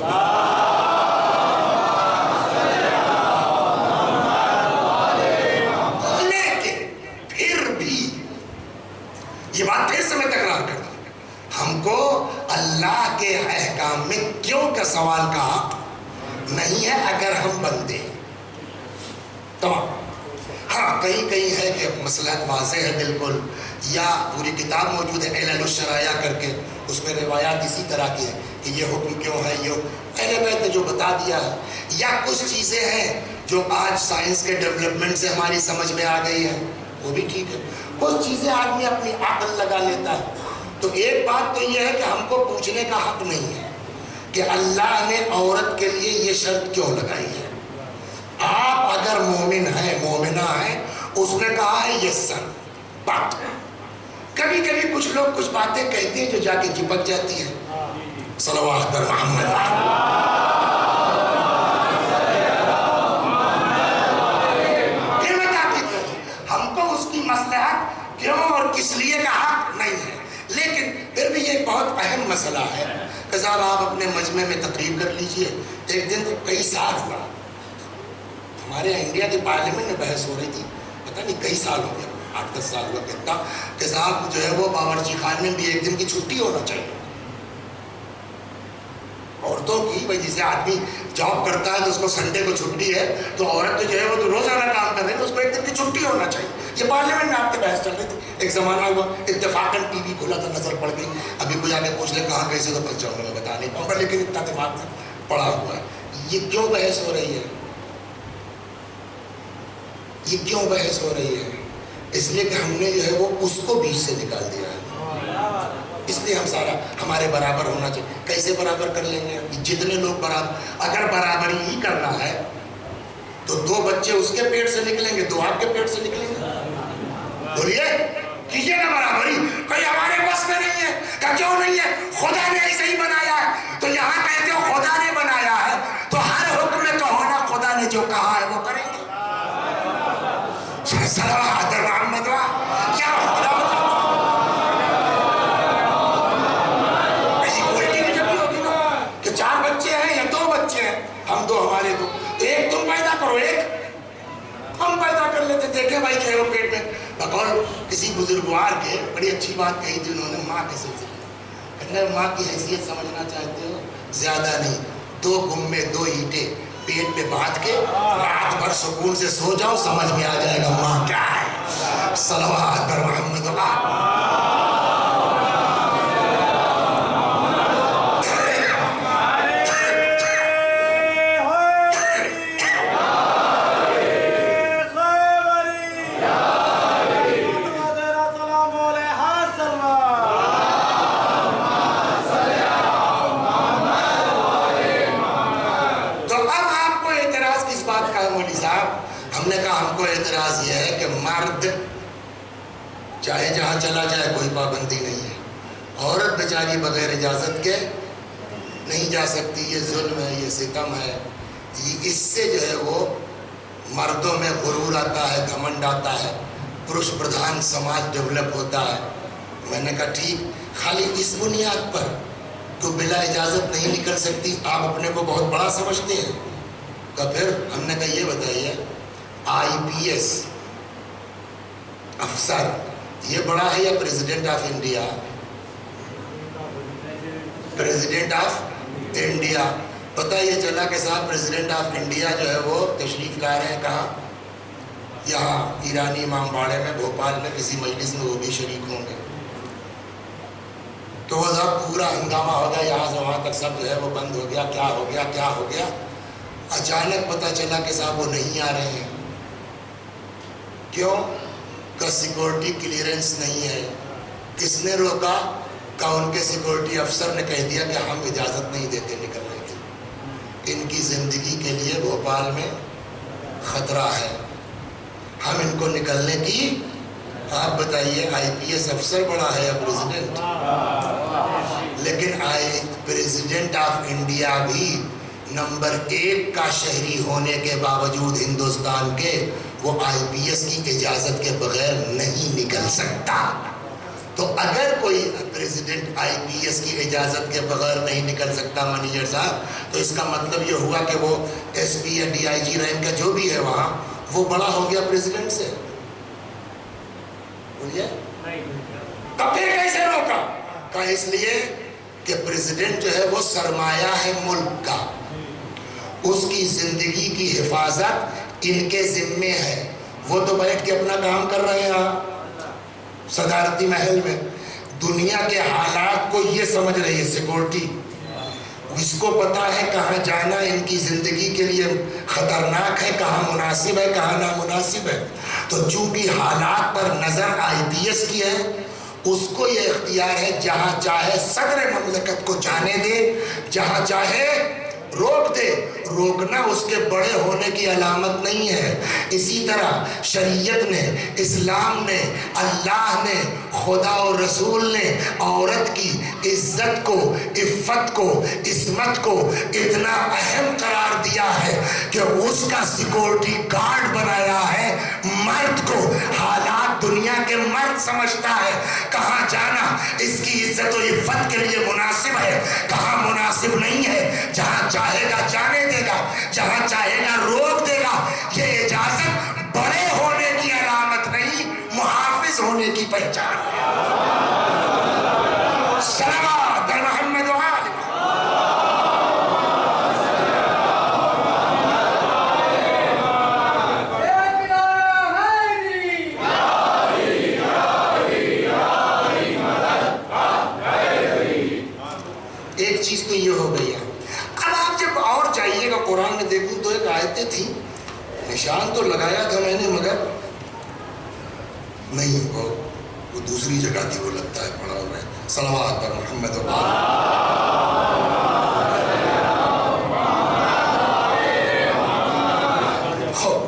لیکن پھر بھی یہ بات پھر سے میں تکرار کرتا ہوں، ہم کو اللہ کے احکام میں کیوں کا سوال کا حق نہیں ہے اگر ہم بندے ہیں۔ تمام ہاں کہیں کہیں ہے کہ مصلحت واضح ہے بالکل، یا پوری کتاب موجود ہے علل الشرائع کر کے، اس میں روایات اسی طرح کی ہے کہ یہ حکم کیوں ہے، یہ اہل بیت نے جو بتا دیا ہے، یا کچھ چیزیں ہیں جو آج سائنس کے ڈیولپمنٹ سے ہماری سمجھ میں آ گئی ہے، وہ بھی ٹھیک ہے۔ کچھ چیزیں آدمی اپنی عقل لگا لیتا ہے۔ تو ایک بات تو یہ ہے کہ ہم کو پوچھنے کا حق نہیں ہے کہ اللہ نے عورت کے لیے یہ شرط کیوں لگائی ہے۔ آپ اگر مومن ہیں، مومنہ ہیں، اس نے کہا ہے یس سر بات۔ کبھی کبھی کچھ لوگ کچھ باتیں کہتے ہیں جو جا کے چپک جاتی ہیں۔ صلوات محمد۔ پھر میں تاکید کروں، ہم کو اس کی مصلحت کیوں اور کس لیے کا حق نہیں ہے، لیکن پھر بھی یہ بہت اہم مسئلہ ہے کہ صاحب آپ اپنے مجمع میں تقریر کر لیجئے۔ ایک دن کئی سال ہوا، ہمارے انڈیا کی پارلیمنٹ میں بحث ہو رہی تھی، پتہ نہیں کئی سال ہو گیا، 8-10 سال ہوا کہتا کہ صاحب جو ہے وہ باورچی خانے میں بھی ایک دن کی چھٹی ہونا چاہیے عورتوں کی۔ بھائی جسے آدمی جاب کرتا ہے تو اس کو سنڈے کو چھٹی ہے، تو عورت تو جو ہے وہ تو روزانہ کام کر رہی ہے، اس کو ایک دن کی چھٹی ہونا چاہیے۔ یہ پارلیمنٹ میں آپ کے بحث چل رہی تھی، ایک زمانہ ہوا اتفاقاً ٹی وی کھولا تھا، نظر پڑ گئی، ابھی کوئی آ کے پوچھ لے کہاں کیسے تو پہنچ جاؤں گا، میں بتا نہیں پاؤں گا، لیکن اتنا دماغ میں پڑا ہوا ہے۔ یہ کیوں بحث ہو رہی ہے؟ یہ کیوں بحث ہو رہی ہے؟ اس لیے کہ ہم نے جو ہے وہ اس کو بیچ سے نکال دیا ہے۔ اس لیے ہم سارا ہمارے برابر ہونا چاہیے۔ کیسے برابر کر لیں گے؟ جتنے لوگ برابر، اگر برابری ہی کرنا ہے تو 2 بچے اس کے پیٹ سے نکلیں گے، 2 آپ کے پیٹ سے نکلیں گے۔ بولیے کیجیے نا برابری۔ کوئی ہمارے بس میں نہیں ہے، کہ کیوں نہیں ہے؟ خدا نے ایسے ہی بنایا ہے۔ تو یہاں کہتے ہو خدا نے بنایا ہے، تو ہر حکم میں کہو نا خدا نے جو کہا ہے وہ کریں گے۔ صلوات محمد کیا خدا ایسی الٹی بھی جب ہوگی نا کہ 4 بچے ہیں یا 2 بچے ہیں، ہم 2 ہمارے 2، ایک تم پیدا کرو، ایک ہم پیدا کر لیتے۔ دیکھیں بھائی جو ہے وہ پیٹ میں بقول کسی بزرگوار کے بڑی اچھی بات کہی تھی انہوں نے ماں کے سلسلے میں، کہتے ہیں ماں کی حیثیت سمجھنا چاہتے ہو؟ زیادہ نہیں، 2 گمے 2 اینٹیں پیٹ میں باندھ کے رات بھر سکون سے سو جاؤ، سمجھ میں آ جائے گا ماں کیا ہے۔ صلوات پر محمد اللہ۔ ہم نے کہا ہم کو اعتراض یہ ہے کہ مرد چاہے جہاں چلا جائے کوئی پابندی نہیں ہے، عورت بیچاری بغیر اجازت کے نہیں جا سکتی۔ یہ ظلم ہے، یہ ستم ہے، اس سے جو ہے وہ مردوں میں غرور آتا ہے، گھمنڈ آتا ہے، پروش پردھان سماج ڈیولپ ہوتا ہے۔ میں نے کہا ٹھیک، خالی اس بنیاد پر تو بلا اجازت نہیں نکل سکتی، آپ اپنے کو بہت بڑا سمجھتے ہیں؟ تو پھر ہم نے کہا یہ بتائیے IPS افسر یہ بڑا ہے یا president of India? President of India. پتہ یہ چلا کہ صاحب پریزیڈنٹ آف انڈیا جو ہے وہ تشریف لا رہے ہیں کہاں؟ یہاں ایرانی امام باڑے میں بھوپال میں کسی مجلس میں، وہ بھی شریک ہوں گے۔ تو وہ سب پورا ہنگامہ ہو گیا، یہاں سے وہاں تک سب جو ہے وہ بند ہو گیا، کیا ہو گیا کیا ہو گیا۔ اچانک پتہ چلا کہ صاحب وہ نہیں آ رہے ہیں۔ کیوں؟ کہ سیکورٹی کلیئرنس نہیں ہے۔ کس نے روکا؟ کہ ان کے سیکورٹی افسر نے کہہ دیا کہ ہم اجازت نہیں دیتے نکلنے کی، ان کی زندگی کے لیے بھوپال میں خطرہ ہے، ہم ان کو نکلنے کی۔ آپ بتائیے IPS افسر بڑا ہے یا پریزیڈنٹ؟ لیکن پریزیڈنٹ آف انڈیا بھی نمبر 1 کا شہری ہونے کے باوجود ہندوستان کے وہ IPS کی اجازت کے بغیر نہیں نکل سکتا. تو اگر کوئی پریزیڈنٹ IPS کی اجازت کے بغیر نہیں نکل سکتا منیجر صاحب، تو اس کا مطلب یہ ہوا کہ وہ SP یا DIG رینک کا جو بھی ہے وہاں، وہ بڑا ہو گیا پریزیڈنٹ سے. بولیے تو پھر کیسے روکا؟ کہا اس لیے کہ پریزیڈنٹ جو ہے وہ سرمایہ ہے ملک کا، اس کی زندگی کی حفاظت ان کے ذمے ہے. وہ تو بیٹھ کے اپنا کام کر رہے ہیں صدارتی محل میں، دنیا کے حالات کو یہ سمجھ رہی ہے سیکورٹی، اس کو پتا ہے کہاں جانا ان کی زندگی کے لیے خطرناک ہے، کہاں مناسب ہے کہاں نامناسب ہے. تو چونکہ حالات پر نظر IPS کی ہے، اس کو یہ اختیار ہے جہاں چاہے صدر مملکت کو جانے دے، جہاں چاہے روک دے. روکنا اس کے بڑے ہونے کی علامت نہیں ہے. اسی طرح شریعت نے، اسلام نے، اللہ نے، خدا اور رسول نے عورت کی عزت کو، عفت کو، عصمت کو اتنا اہم قرار دیا ہے کہ اس کا سیکورٹی گارڈ بنایا ہے. مرد کو حالات دنیا کے مرد سمجھتا ہے کہاں جانا اس کی عزت و عفت کے لیے مناسب ہے، کہاں مناسب نہیں ہے. جہاں چاہے گا جانے دے گا، جہاں چاہے گا روک دے گا. یہ اجازت بڑے ہونے کی علامت نہیں، محافظ ہونے کی پہچان ہے. صلوات بر محمد و آل ایک چیز تو یہ ہو گئی ہے. اب آپ جب اور چاہیے گا قرآن میں دیکھوں تو ایک آیتیں تھی، نشان تو لگایا تھا میں نے مگر نہیں، وہ دوسری جگہ تھی، وہ لگتا ہے پڑھا ہوا ہے. صلوات پر محمد و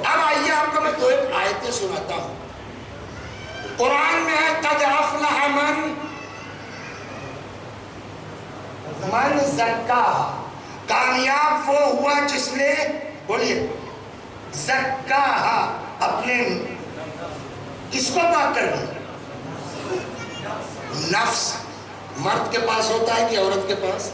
اب آئیے آپ کو میں دو ایک آیتیں سناتا ہوں. قرآن میں ہے قد افلح من زکاہا، کامیاب وہ ہوا جس نے، بولیے، زکاہا، اپنے کس کو پاک کر دیا؟ نفس. مرد کے پاس ہوتا ہے کہ عورت کے پاس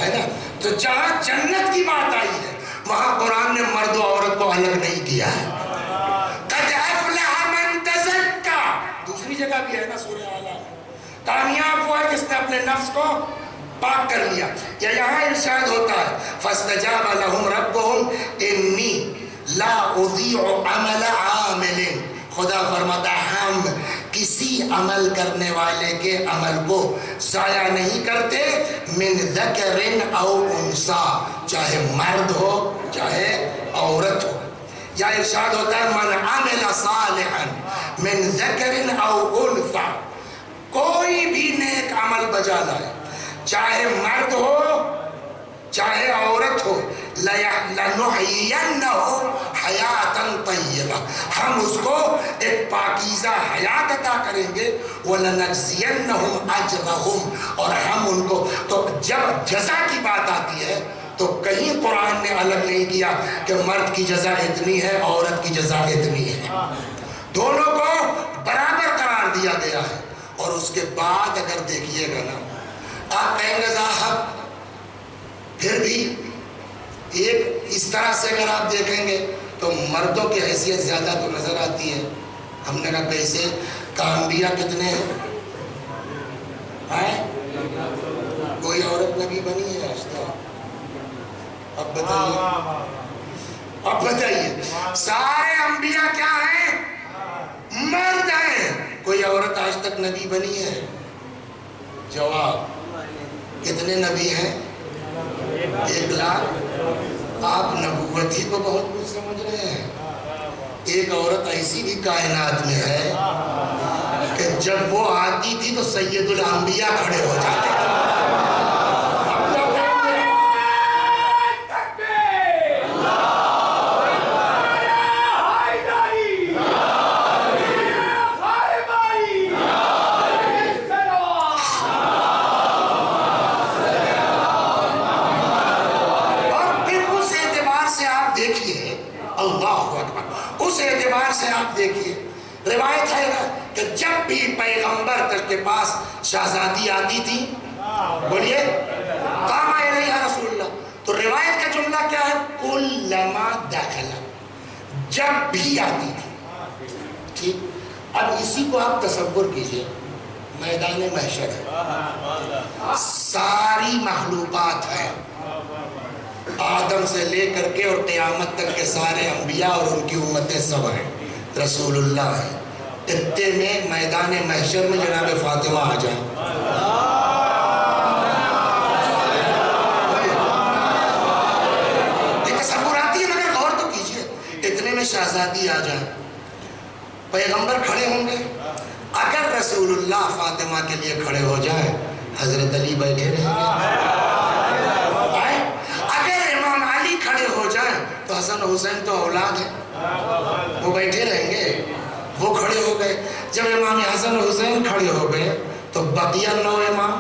ہے نا؟ تو جہاں جنت کی بات آئی ہے وہاں قرآن نے مرد و عورت کو الگ نہیں کیا ہے. قد افلح من تزکا، دوسری جگہ بھی ہے نا سورہ اعلیٰ، کامیاب ہوا جس نے اپنے نفس کو پاک کر لیا. یا یہاں ارشاد ہوتا ہے فاستجاب لهم ربهم انی لا اضیع عمل عامل، خدا فرماتا ہے ہم کسی عمل کرنے والے کے عمل کو ضائع نہیں کرتے. من ذکر او انثی، چاہے مرد ہو چاہے عورت ہو. یا ارشاد ہوتا ہے من عمل صالحا من ذکر او انثی، کوئی بھی نیک عمل بجا لائے، چاہے مرد ہو چاہے عورت ہو، لَنُحْيِيَنَّهُ حَيَاةً طَيِّبَةً، ہم اس کو ایک پاکیزہ حیات عطا کریں گے. وَلَنَجْزِيَنَّهُمْ أَجْرَهُمْ، اور ہم ان کو، تو جب جزا کی بات آتی ہے تو کہیں قرآن نے الگ نہیں کیا کہ مرد کی جزا اتنی ہے عورت کی جزا اتنی ہے، دونوں کو برابر قرار دیا گیا ہے. اور اس کے بعد اگر دیکھیے گا نا، آپ کہیں گے صاحب پھر بھی ایک اس طرح سے اگر آپ دیکھیں گے تو مردوں کی حیثیت زیادہ تو نظر آتی ہے. ہم نے کہا کیسے؟ انبیاء کتنے ہیں؟ کوئی عورت نبی بنی ہے آج تک؟ اب بتائیے سارے انبیاء کیا ہیں؟ مرد ہیں. کوئی عورت آج تک نبی بنی ہے؟ جواب کتنے نبی ہیں؟ 1,00,000. آپ نبوت ہی کو بہت کچھ سمجھ رہے ہیں. ایک عورت ایسی بھی کائنات میں ہے کہ جب وہ آتی تھی تو سید الانبیاء کھڑے ہو جاتے تھے. اللہ اکبر. اس اعتبار سے آپ دیکھیے روایت ہے نا کہ جب بھی پیغمبر تک کے پاس شہزادی آتی تھی بولیے کام آئے نہیں یا رسول اللہ. تو روایت کا جملہ کیا ہے؟ کلما دخل، جب بھی آتی تھی. ٹھیک. اب اسی کو آپ تصور کیجئے میدان محشر ہے، ساری مخلوقات ہیں، آدم سے لے کر کے اور قیامت تک کے سارے انبیاء اور ان کی امتیں سب ہیں، رسول اللہ ہے. اتنے میں میدان محشر میں جناب فاطمہ آ جائیں. یہ تصور آتی ہے مگر غور تو کیجئے. اتنے میں شہزادی آ جائیں، پیغمبر کھڑے ہوں گے. اگر رسول اللہ فاطمہ کے لیے کھڑے ہو جائیں حضرت علی بیٹھے رہیں گے. اگر امام علی کھڑے ہو جائیں تو حسن حسین تو اولاد ہیں، وہ بیٹھے رہیں گے. وہ کھڑے ہو گئے. جب امام حسن حسین کھڑے ہو گئے تو بقیہ 9 امام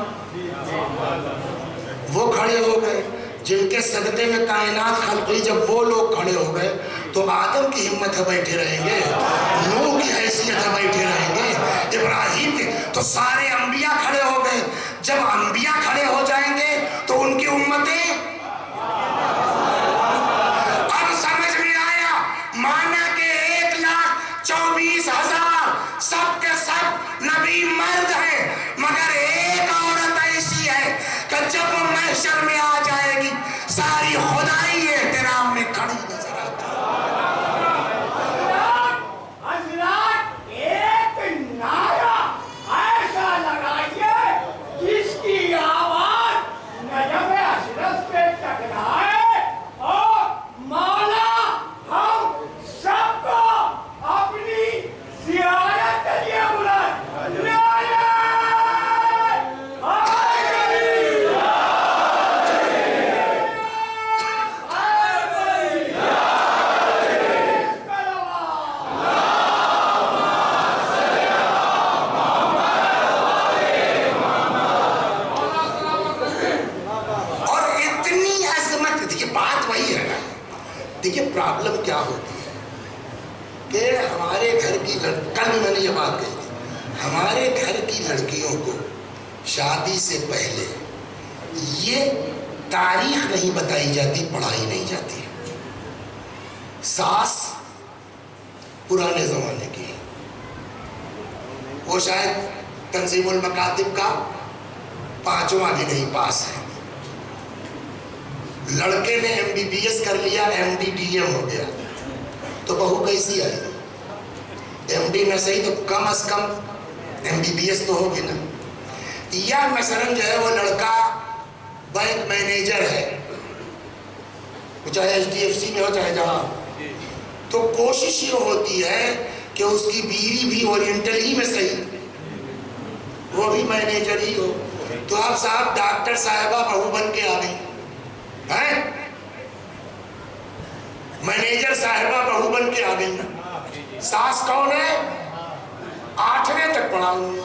وہ کھڑے ہو گئے جن کے صدقے میں کائنات خلق ہوئی. جب وہ لوگ کھڑے ہو گئے تو آدم کی ہمت ہے بیٹھے رہیں گے، نوح کی حیثیت ہے بیٹھے رہیں گے، ابراہیم کے. تو سارے انبیاء کھڑے ہو گئے. جب انبیاء کھڑے ہو جائیں گے تو ان کی امتیں. اب سمجھ میں آیا مانا کہ 1,24,000 سب کے سب نبی مرد ہیں، مگر ایک عورت ایسی ہے کہ جب وہ محشر میں آ جائے گی ساری خدائی احترام میں کھڑی نظر آتی ہے. حضرات ایک نعرہ ایسا لگائیے جس کی آواز نجف اشرف پہ ٹکرائے اور مولا ہم سب کو اپنی زیارت کے لیے بلائے. دیکھیے پرابلم کیا ہوتی ہے کہ ہمارے گھر کی کل میں نے یہ بات کہی تھی، ہمارے گھر کی لڑکیوں کو شادی سے پہلے یہ تاریخ نہیں بتائی جاتی، پڑھائی نہیں جاتی. ساس پرانے زمانے کی ہے، وہ شاید تنظیم المکاتب کا 5واں بھی نہیں پاس ہے. لڑکے نے MBBS کر لیا، MD DM ہو گیا، تو بہو کیسی آئی؟ MD نہ صحیح تو کم از کم MBBS تو ہوگی نا. یا مثلا جو ہے وہ لڑکا بینک مینیجر ہے، چاہے HDFC میں ہو چاہے جہاں، تو کوشش یہ ہوتی ہے کہ اس کی بیوی بھی اورینٹل ہی میں صحیح، وہ بھی مینیجر ہی ہو. تو آپ صاحب ڈاکٹر صاحبہ بہو بن کے آ گئی، مینیجر صاحبہ بہو بن کے آ گئی. ساس کون ہے؟ 8ویں تک پڑھاؤں گا.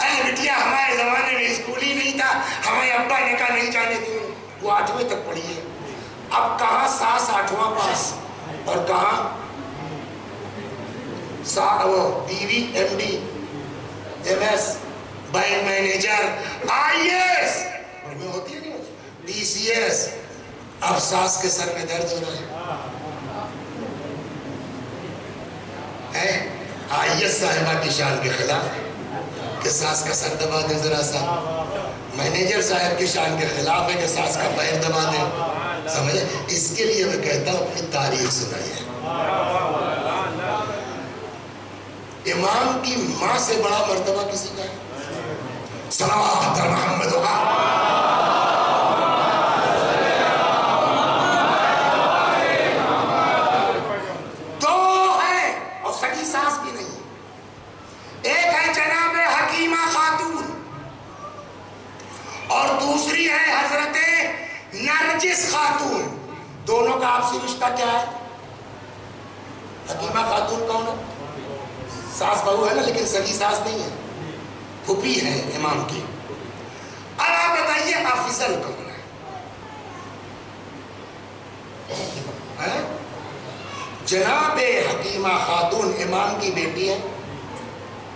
اے بٹیا ہمارے زمانے میں اسکول ہی نہیں تھا، ہمیں ابا نے کہا نہیں جانے دیں، وہ 8ویں تک پڑھی ہے. اب کہاں ساس 8واں پاس اور کہاں وہ بیوی MD MS bank manager IAS میں ہوتی ہے نہیں DCS. اب ساس کے سر میں درد ہو رہا ہے IAS صاحبہ کی شان کے خلاف کہ ساس کا سر دبا دیں ذرا سا، مینیجر صاحب کی شان کے خلاف ہے کہ ساس کا پیر دبا دیں. سمجھے؟ اس کے لیے میں کہتا ہوں اپنی تاریخ سنائیے. امام کی ماں سے بڑا مرتبہ کسی کا ہے؟ صلوات محمد دو ہے اور سگی ساس بھی نہیں. ایک ہے جناب حکیمہ خاتون اور دوسری ہے حضرت نرجس خاتون. دونوں کا آپسی رشتہ کیا ہے؟ حکیمہ خاتون کون ہے؟ ساس بہو ہے نا، لیکن سگی ساس نہیں ہے، پھوپھی ہے امام کی. اب آپ بتائیے افضل کون ہے؟ جناب حکیمہ خاتون امام کی بیٹی ہے،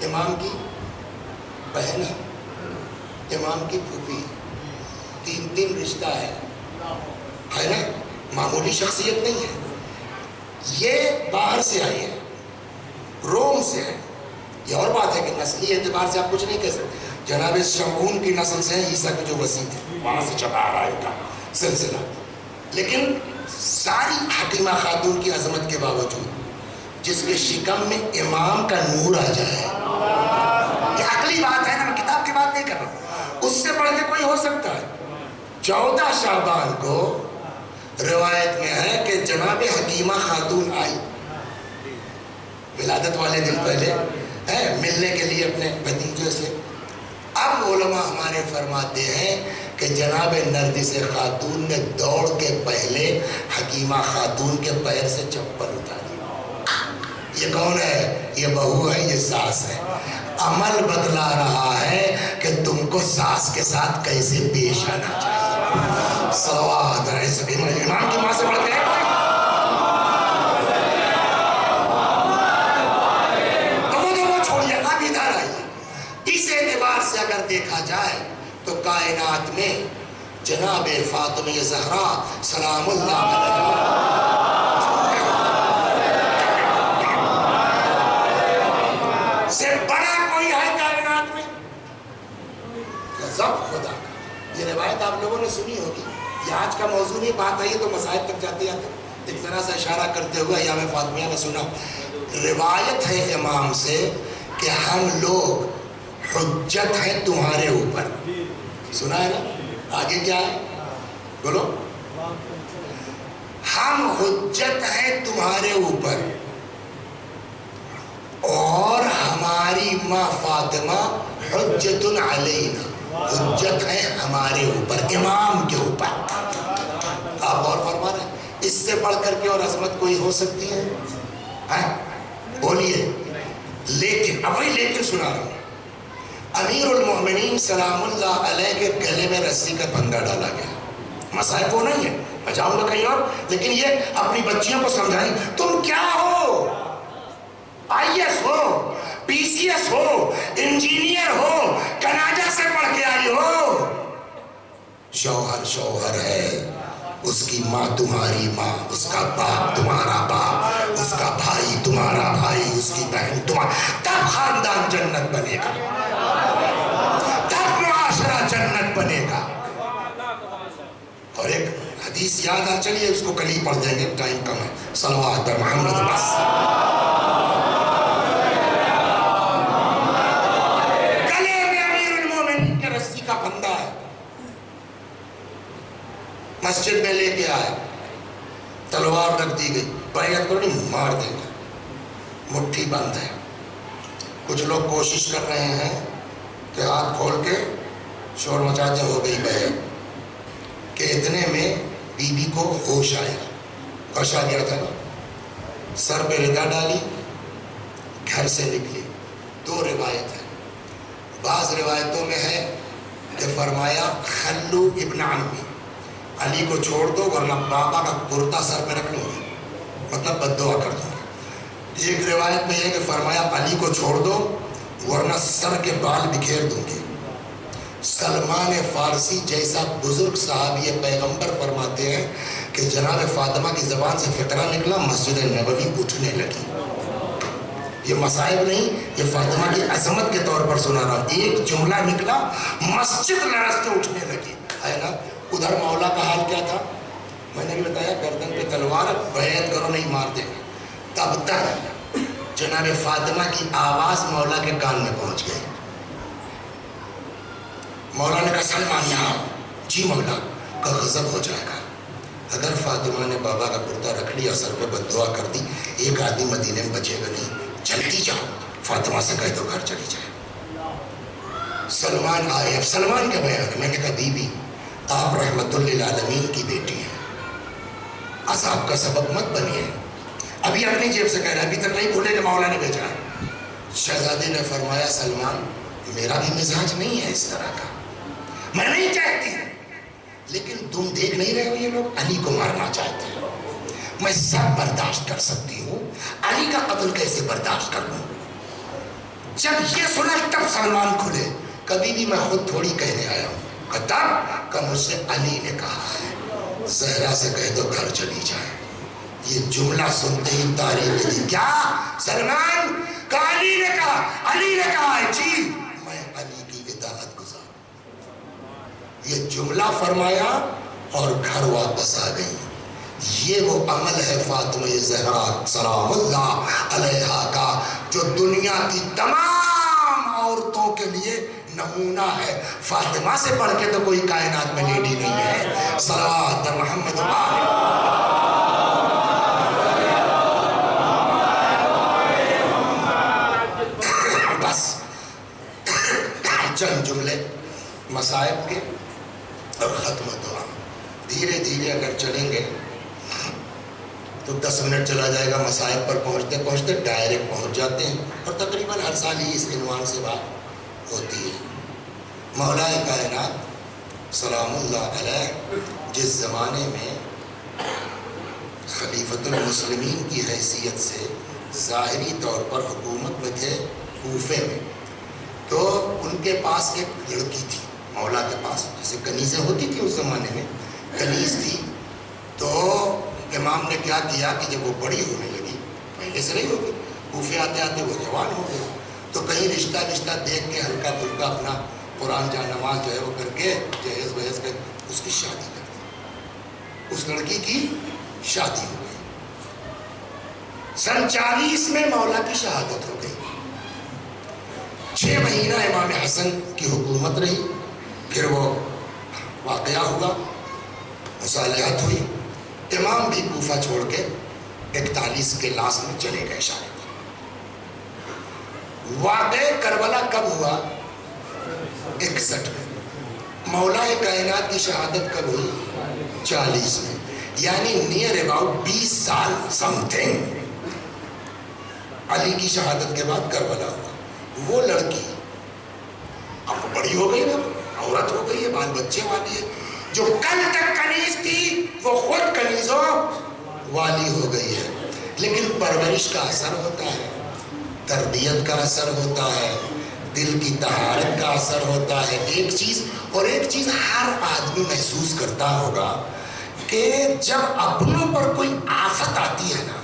امام کی بہن ہے، امام کی پھوپھی، تین رشتہ ہے نا، معمولی شخصیت نہیں ہے. یہ باہر سے آئی ہے، روم سے ہے. یہ اور بات ہے کہ نسلی اعتبار سے آپ کچھ نہیں کہہ سکتے. جناب شمعون کی نسل سے ہے عیسیٰ کی جو وسیع تھے، وہاں سے چلا آ رہا ہے کا سلسلہ. لیکن ساری حکیمہ خاتون کی عظمت کے باوجود جس کے شکم میں امام کا نور آ جائے، یہ عقلی بات ہے نا، میں کتاب کی بات نہیں کر رہا ہوں، اس سے بڑھ کے کوئی ہو سکتا ہے. 14 شعبان کو روایت میں ہے کہ جناب حکیمہ خاتون آئی ولادت والے دن پہلے ملنے کے لیے اپنے بھتیجے سے. اب علماء ہمارے فرماتے ہیں کہ جناب نرگس خاتون نے دوڑ کے پہلے حکیمہ خاتون کے پیر سے چپل اتاری. یہ کون ہے؟ یہ بہو ہے، یہ ساس ہے. عمل بتلا رہا ہے کہ تم کو ساس کے ساتھ کیسے پیش آنا چاہیے. صلوات امام کی ماں سے بڑھ کے وہ چھوڑیے، اب ادھر آئیے. اس اعتبار سے اگر دیکھا جائے تو کائنات میں جناب فاطمہ زہرا سلام اللہ علیہا سے بڑا کوئی ہے کائنات میں؟ غضب خدا کا. یہ روایت آپ لوگوں نے سنی ہوگی. یہ آج کا موضوع نہیں، بات آئی تو مسائل تک جاتے جاتے ایک ذرا سا اشارہ کرتے ہوئے ایام فاطمیہ میں سنا. روایت ہے امام سے کہ ہم لوگ حجت ہیں تمہارے اوپر. سنا ہے نا؟ آگے کیا ہے بولو؟ ہم حجت ہیں تمہارے اوپر اور ہماری ماں فاطمہ حجت علینا، حجت ہے ہمارے اوپر، امام کے اوپر. آپ اور فرما رہے ہیں اس سے بڑھ کر کے اور عظمت کوئی ہو سکتی ہے؟ بولیے. لیکن اب وہی لیکن سنا رہا ہوں. امیر المومنین سلام اللہ علیہ کے گلے میں رسی کا پھندا ڈالا گیا. مسائل وہ نہیں ہے، میں جاؤں گا کہیں اور، لیکن یہ اپنی بچیوں کو سمجھائیں تم کیا ہو، IAS ہو، PCS ہو، انجینئر ہو، کناڈا سے پڑھ کے آئی ہو. شوہر شوہر ہے، اس کی ماں تمہاری ماں، اس کا باپ تمہارا باپ، اس کا بھائی تمہارا بھائی، اس کی بہن تمہارا. تب خاندان جنت بنے گا، تب معاشرہ جنت بنے گا. اور ایک حدیث یاد آ، چلیے اس کو کل ہی پڑھ دیں گے، ٹائم کم ہے. صلوات پر محمد بس. گلے میں امیر المومنین کے رسی کا پھندا ہے، مسجد میں لے کے آئے، تلوار رکھ دی گئی، بیعت کرو نہیں مار دیں گے، مٹھی بند ہے. کچھ لوگ کوشش کر رہے ہیں کہ ہاتھ کھول کے شور مچاتے ہو گئی بیعت، کہ اتنے میں بی بی کو ہوش آیا، ہوش آ گیا تھا نا، سر پہ ردا ڈالی، گھر سے نکلی. 2 روایت ہے. بعض روایتوں میں ہے کہ فرمایا خلو ابن عمی، علی کو چھوڑ دو ورنہ بابا کا کرتا سر پہ رکھ لوں گی، مطلب بد دعا کر دوں گی. ایک روایت میں یہ کہ فرمایا علی کو چھوڑ دو ورنہ سر کے بال بکھیر دوں گی. سلمان فارسی جیسا بزرگ صحابی پیغمبر فرماتے ہیں کہ جناب فاطمہ کی زبان سے فقرہ نکلا، مسجد نبوی اٹھنے لگی. یہ مصائب نہیں، یہ فاطمہ کی عظمت کے طور پر سنا رہا ہوں. ایک جملہ نکلا، مسجد لرز کے اٹھنے لگی، ہے نا. ادھر مولا کا حال کیا تھا؟ میں نے بھی بتایا، گردن پہ تلوار، بیعت کرو نہیں مار دیں گے. تب تک جناب فاطمہ کی آواز مولا کے کان میں پہنچ گئی. مولا نے کہا سلمان یہاں. جی مولا. کا غضب ہو جائے گا اگر فاطمہ نے بابا کا کرتا رکھ لیا، سر پہ بد دعا کر دی، ایک آدمی مدینے میں بچے گا نہیں. جلدی جاؤ، فاطمہ سے کہہ دو گھر چلی جائے. سلمان آئے. اب سلمان کا بیان، میں نے کہا بی بی آپ رحمت للعالمین کی بیٹی ہیں، عذاب کا سبب مت بنیے. ابھی اپنی جیب سے کہہ رہا ہے، ابھی تک نہیں بھولے کہ مولا نے بھیجا ہے. شہزادی نے فرمایا سلمان میرا بھی مزاج نہیں ہے اس طرح کا، میں نہیں چاہتی، لیکن تم دیکھ نہیں رہے ہو یہ لوگ علی کو مارنا چاہتے ہیں. میں سب برداشت کر سکتی ہوں، علی کا قتل کیسے برداشت کر لوں؟ جب یہ سنا تب سلمان کھلے، کبھی بھی میں خود تھوڑی کہنے آیا ہوں، تب کہ مجھ سے علی نے کہا ہے زہرا سے کہہ دو گھر چلی جائے۔ یہ جملہ سنتے ہی تعریف دی، کیا سلمان کا علی نے کہا، علی نے کہا ہے جی میں علی کی اطاعت گزار۔ یہ جملہ فرمایا اور گھر واپس آ گئی۔ یہ وہ عمل ہے فاطمہ زہرا سلام اللہ علیہا کا جو دنیا کی تمام عورتوں کے لیے نمونہ ہے۔ فاطمہ سے بڑھ کے تو کوئی کائنات میں لیڈی نہیں ہے۔ صلوات محمد بس چند جملے مصائب کے اور ختم دعا۔ دھیرے دھیرے اگر چلیں گے تو 10 منٹ چلا جائے گا، مصائب پر پہنچتے پہنچتے ڈائریکٹ پہنچ جاتے ہیں، اور تقریباً ہر سال ہی اس عنوان سے بات ہوتی ہے۔ مولا کائنات سلام اللہ علیہ جس زمانے میں خلیفۃ المسلمین کی حیثیت سے ظاہری طور پر حکومت میں تھے کوفے میں، تو ان کے پاس ایک لڑکی تھی، مولا کے پاس جیسے کنیزیں ہوتی تھی اس زمانے میں، کنیز تھی۔ تو امام نے کیا کیا کہ جب وہ بڑی ہونے لگی، پہلے سے نہیں ہوگی، کوفے آتے آتے وہ جوان ہو گئی، تو کہیں رشتہ دیکھ کے ہلکا پھلکا اپنا قرآن جا نماز جو ہے وہ کر کے جہیز وہیز کر اس کی شادی کر دی۔ اس لڑکی کی شادی ہو گئی۔ سن 40 میں مولا کی شہادت ہو گئی۔ 6 مہینہ امام حسن کی حکومت رہی، پھر وہ واقعہ ہوا، مصالحت ہوئی، امام بھی کوفہ چھوڑ کے 41 کے لاسٹ میں چلے گئے شاید۔ واقع کربلا کب ہوا؟ 61 میں۔ مولا کائنات کی شہادت کب ہوئی؟ 40 میں، یعنی نیئر اباؤٹ 20 سال سم تھنگ۔ علی کی شہادت کے بعد کربلا ہوا۔ وہ لڑکی اب بڑی ہو گئی نا، عورت ہو گئی ہے، بال بچے والی ہے، جو کل تک کنیز تھی وہ خود کنیزوں والی ہو گئی ہے۔ لیکن پرورش کا اثر ہوتا ہے، تربیت کا اثر ہوتا ہے، دل کی طہارت کا اثر ہوتا ہے۔ ایک چیز ہر آدمی محسوس کرتا ہوگا کہ جب اپنوں پر کوئی آفت آتی ہے نا،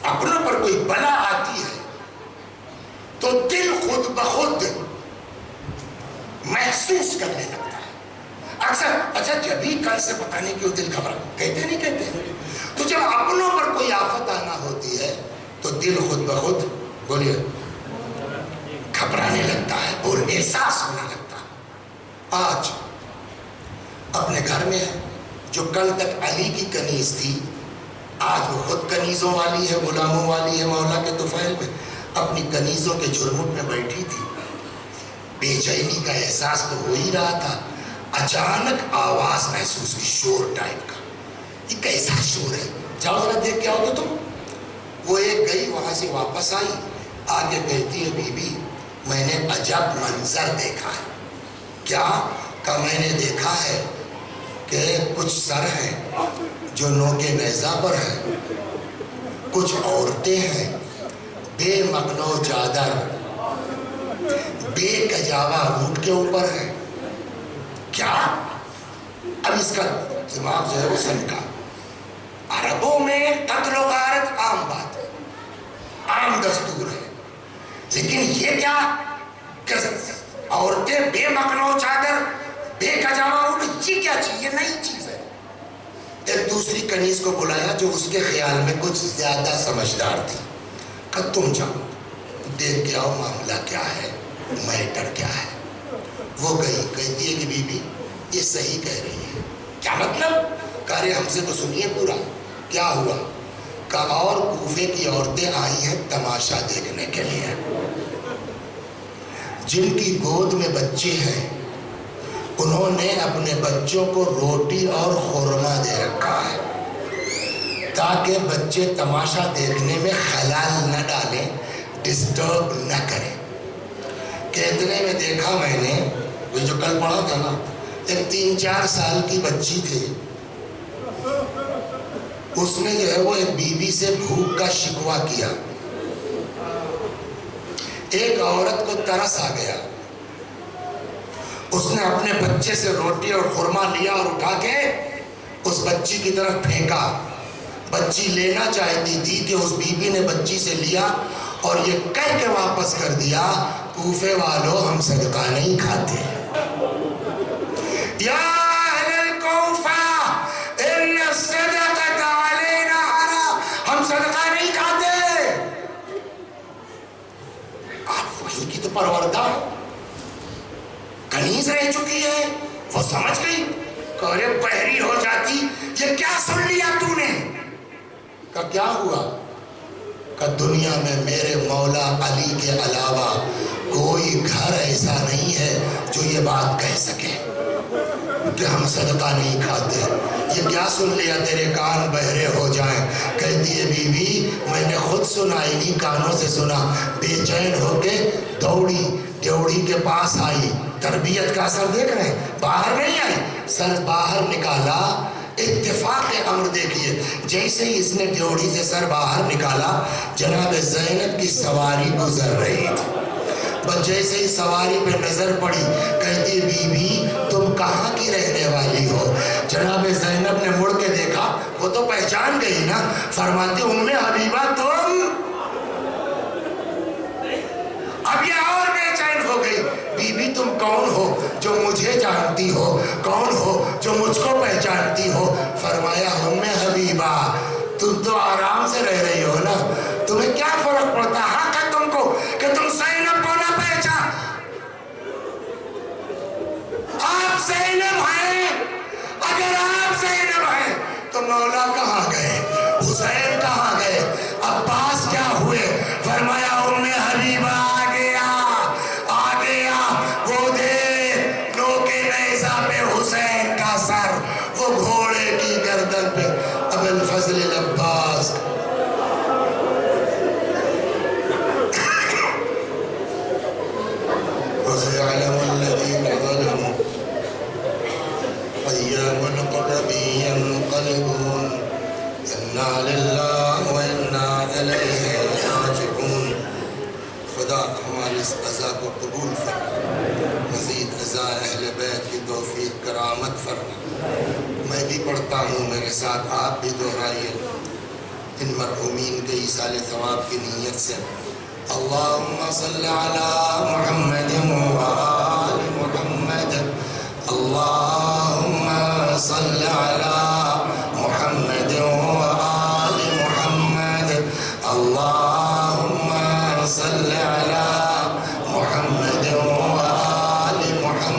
اپنوں پر کوئی بلا آتی ہے تو دل خود بخود محسوس کرنے لگتا ہے۔ اکثر اچھا جبھی کل سے پتہ نہیں کیوں دل گھبرا، کہتے نہیں کہتے؟ تو جب اپنوں پر کوئی آفت آنا ہوتی ہے تو دل خود بخود بولیے گھبرانے لگتا ہے، احساس ہونے لگتا ہے۔ آج اپنے گھر میں ہے، جو کل تک علی کی کنیز تھی آج وہ خود کنیزوں والی ہے، غلاموں والی ہے، مولا کے طفیل میں اپنی کنیزوں کے جھرمٹ میں بیٹھی تھی۔ بے چینی کا احساس تو ہو ہی رہا تھا، اچانک آواز محسوس ہوئی، شور ٹائپ کا۔ یہ کیسا شور ہے؟ جاؤ ذرا دیکھ کے آؤ تو تم۔ وہ ایک گئی، وہاں سے واپس آئی، آگے کہتی ہے بی بی میں نے عجب منظر دیکھا ہے۔ کیا؟ کہ میں نے دیکھا ہے کہ کچھ سر ہیں جو نوکے نیزہ پر ہیں، کچھ عورتیں ہیں بے مقنو چادر، بے کجاوا اونٹ کے اوپر ہے۔ کیا؟ اب اس کا دماغ جو ہے وہ سنکا۔ عربوں میں قتل و غارت عام بات ہے، عام دستور ہے، لیکن یہ کیا کہ عورتیں بے مقنو چادر بے کجاوا اونٹ، یہ کیا چیز؟ یہ نئی چیز ہے۔ ایک دوسری کنیز کو بلایا جو اس کے خیال میں کچھ زیادہ سمجھدار تھی، کہ تم جاؤ دیکھ کے آؤ معاملہ کیا ہے، میٹر کیا ہے۔ وہ گئی، کہتی ہے کہ بی بی یہ صحیح کہہ رہی ہے۔ کیا مطلب؟ کہہ رہے ہم سے تو سنیے پورا، کیا ہوا؟ کہا اور کوفے کی عورتیں آئی ہیں تماشا دیکھنے کے لیے، جن کی گود میں بچے ہیں انہوں نے اپنے بچوں کو روٹی اور خورما دے رکھا ہے تاکہ بچے تماشا دیکھنے میں خلال نہ ڈالیں، ڈسٹرب نہ کریں۔ کہ اتنے میں دیکھا میں نے، وہ جو کل پڑھا تھا نا، ایک 3-4 سال کی بچی تھی، اس نے جو ہے وہ ایک بیوی سے بھوک کا شکوہ کیا. ایک عورت کو ترس آ گیا، اس نے اپنے بچے سے روٹی اور خورما لیا اور اٹھا کے اس بچی کی طرف پھینکا. بچی لینا چاہتی تھی کہ اس بیوی نے بچی سے لیا اور یہ کہہ کے واپس کر دیا، کوفے والوں ہم صدقہ نہیں کھاتے. یا اہل الکوفہ ان الصدقۃ علینا حرام، ہم صدقہ نہیں کھاتے. آپ وہی کی تو پروردہ کنیز رہ چکی ہے، وہ سمجھ گئی کہ بحری ہو جاتی. یہ کیا سن لیا تو نے؟ کہ کیا ہوا؟ کہ دنیا میں میرے مولا علی کے علاوہ کوئی گھر ایسا نہیں ہے جو یہ بات کہہ سکے کہ ہم صدقہ نہیں کھاتے. یہ کیا سن لیا؟ تیرے کان بہرے ہو جائیں. کہتی ہے بی بی میں نے خود سنا، انہی کانوں سے سنا. بے چین ہو کے دوڑی ڈیوڑی کے پاس آئی. تربیت کا اثر دیکھ رہے ہیں، باہر نہیں آئی، سر باہر نکالا. اتفاق امر دیکھیے، جیسے ہی اس نے ڈیوڑی سے سر باہر نکالا جناب زینب کی سواری گزر رہی تھی. بس جیسے ہی سواری پہ نظر پڑی کہتی بی بی تم کہاں کی رہنے والی ہو؟ جناب زینب نے مڑ کے دیکھا، وہ تو پہچان گئی نا. فرماتی ام حبیبہ تم؟ اب یہ اور بے چین ہو گئی. بی بی تم کون ہو جو مجھے جانتی ہو؟ کون ہو جو مجھ کو پہچانتی ہو؟ فرمایا ام حبیبہ تم تو آرام سے رہ رہی ہو نا، تمہیں کیا فرق پڑتا؟ حق ہے تم کو کہ تم زینب کو نہ پہچان. آپ زینب ہیں، اگر آپ زینب ہیں تو مولا کہاں گئے؟ حسین کہاں گئے؟ عباس کیا ہوئے؟ فرمایا ام حبیبہ آ گیا، آ گیا. وہ دے نوکے نیزہ پہ حسین کا سر، وہ گھوڑے کی گردن پہ ابو الفضل العباس. وسيعلم الذين ظلموا أي منقلب ينقلبون إنا لله وإنا إليه راجعون. خدا ہمارے اس عزا کو قبول فرما، مزید عزا اہل بیت کی توفیق کرامت فرما. میں بھی پڑھتا ہوں، میرے ساتھ آپ بھی دہرائیے ان مرحومین کے ایصال ثواب کی نیت سے. اللہم صلی علی محمد وآل محمد. اللہم صلی علی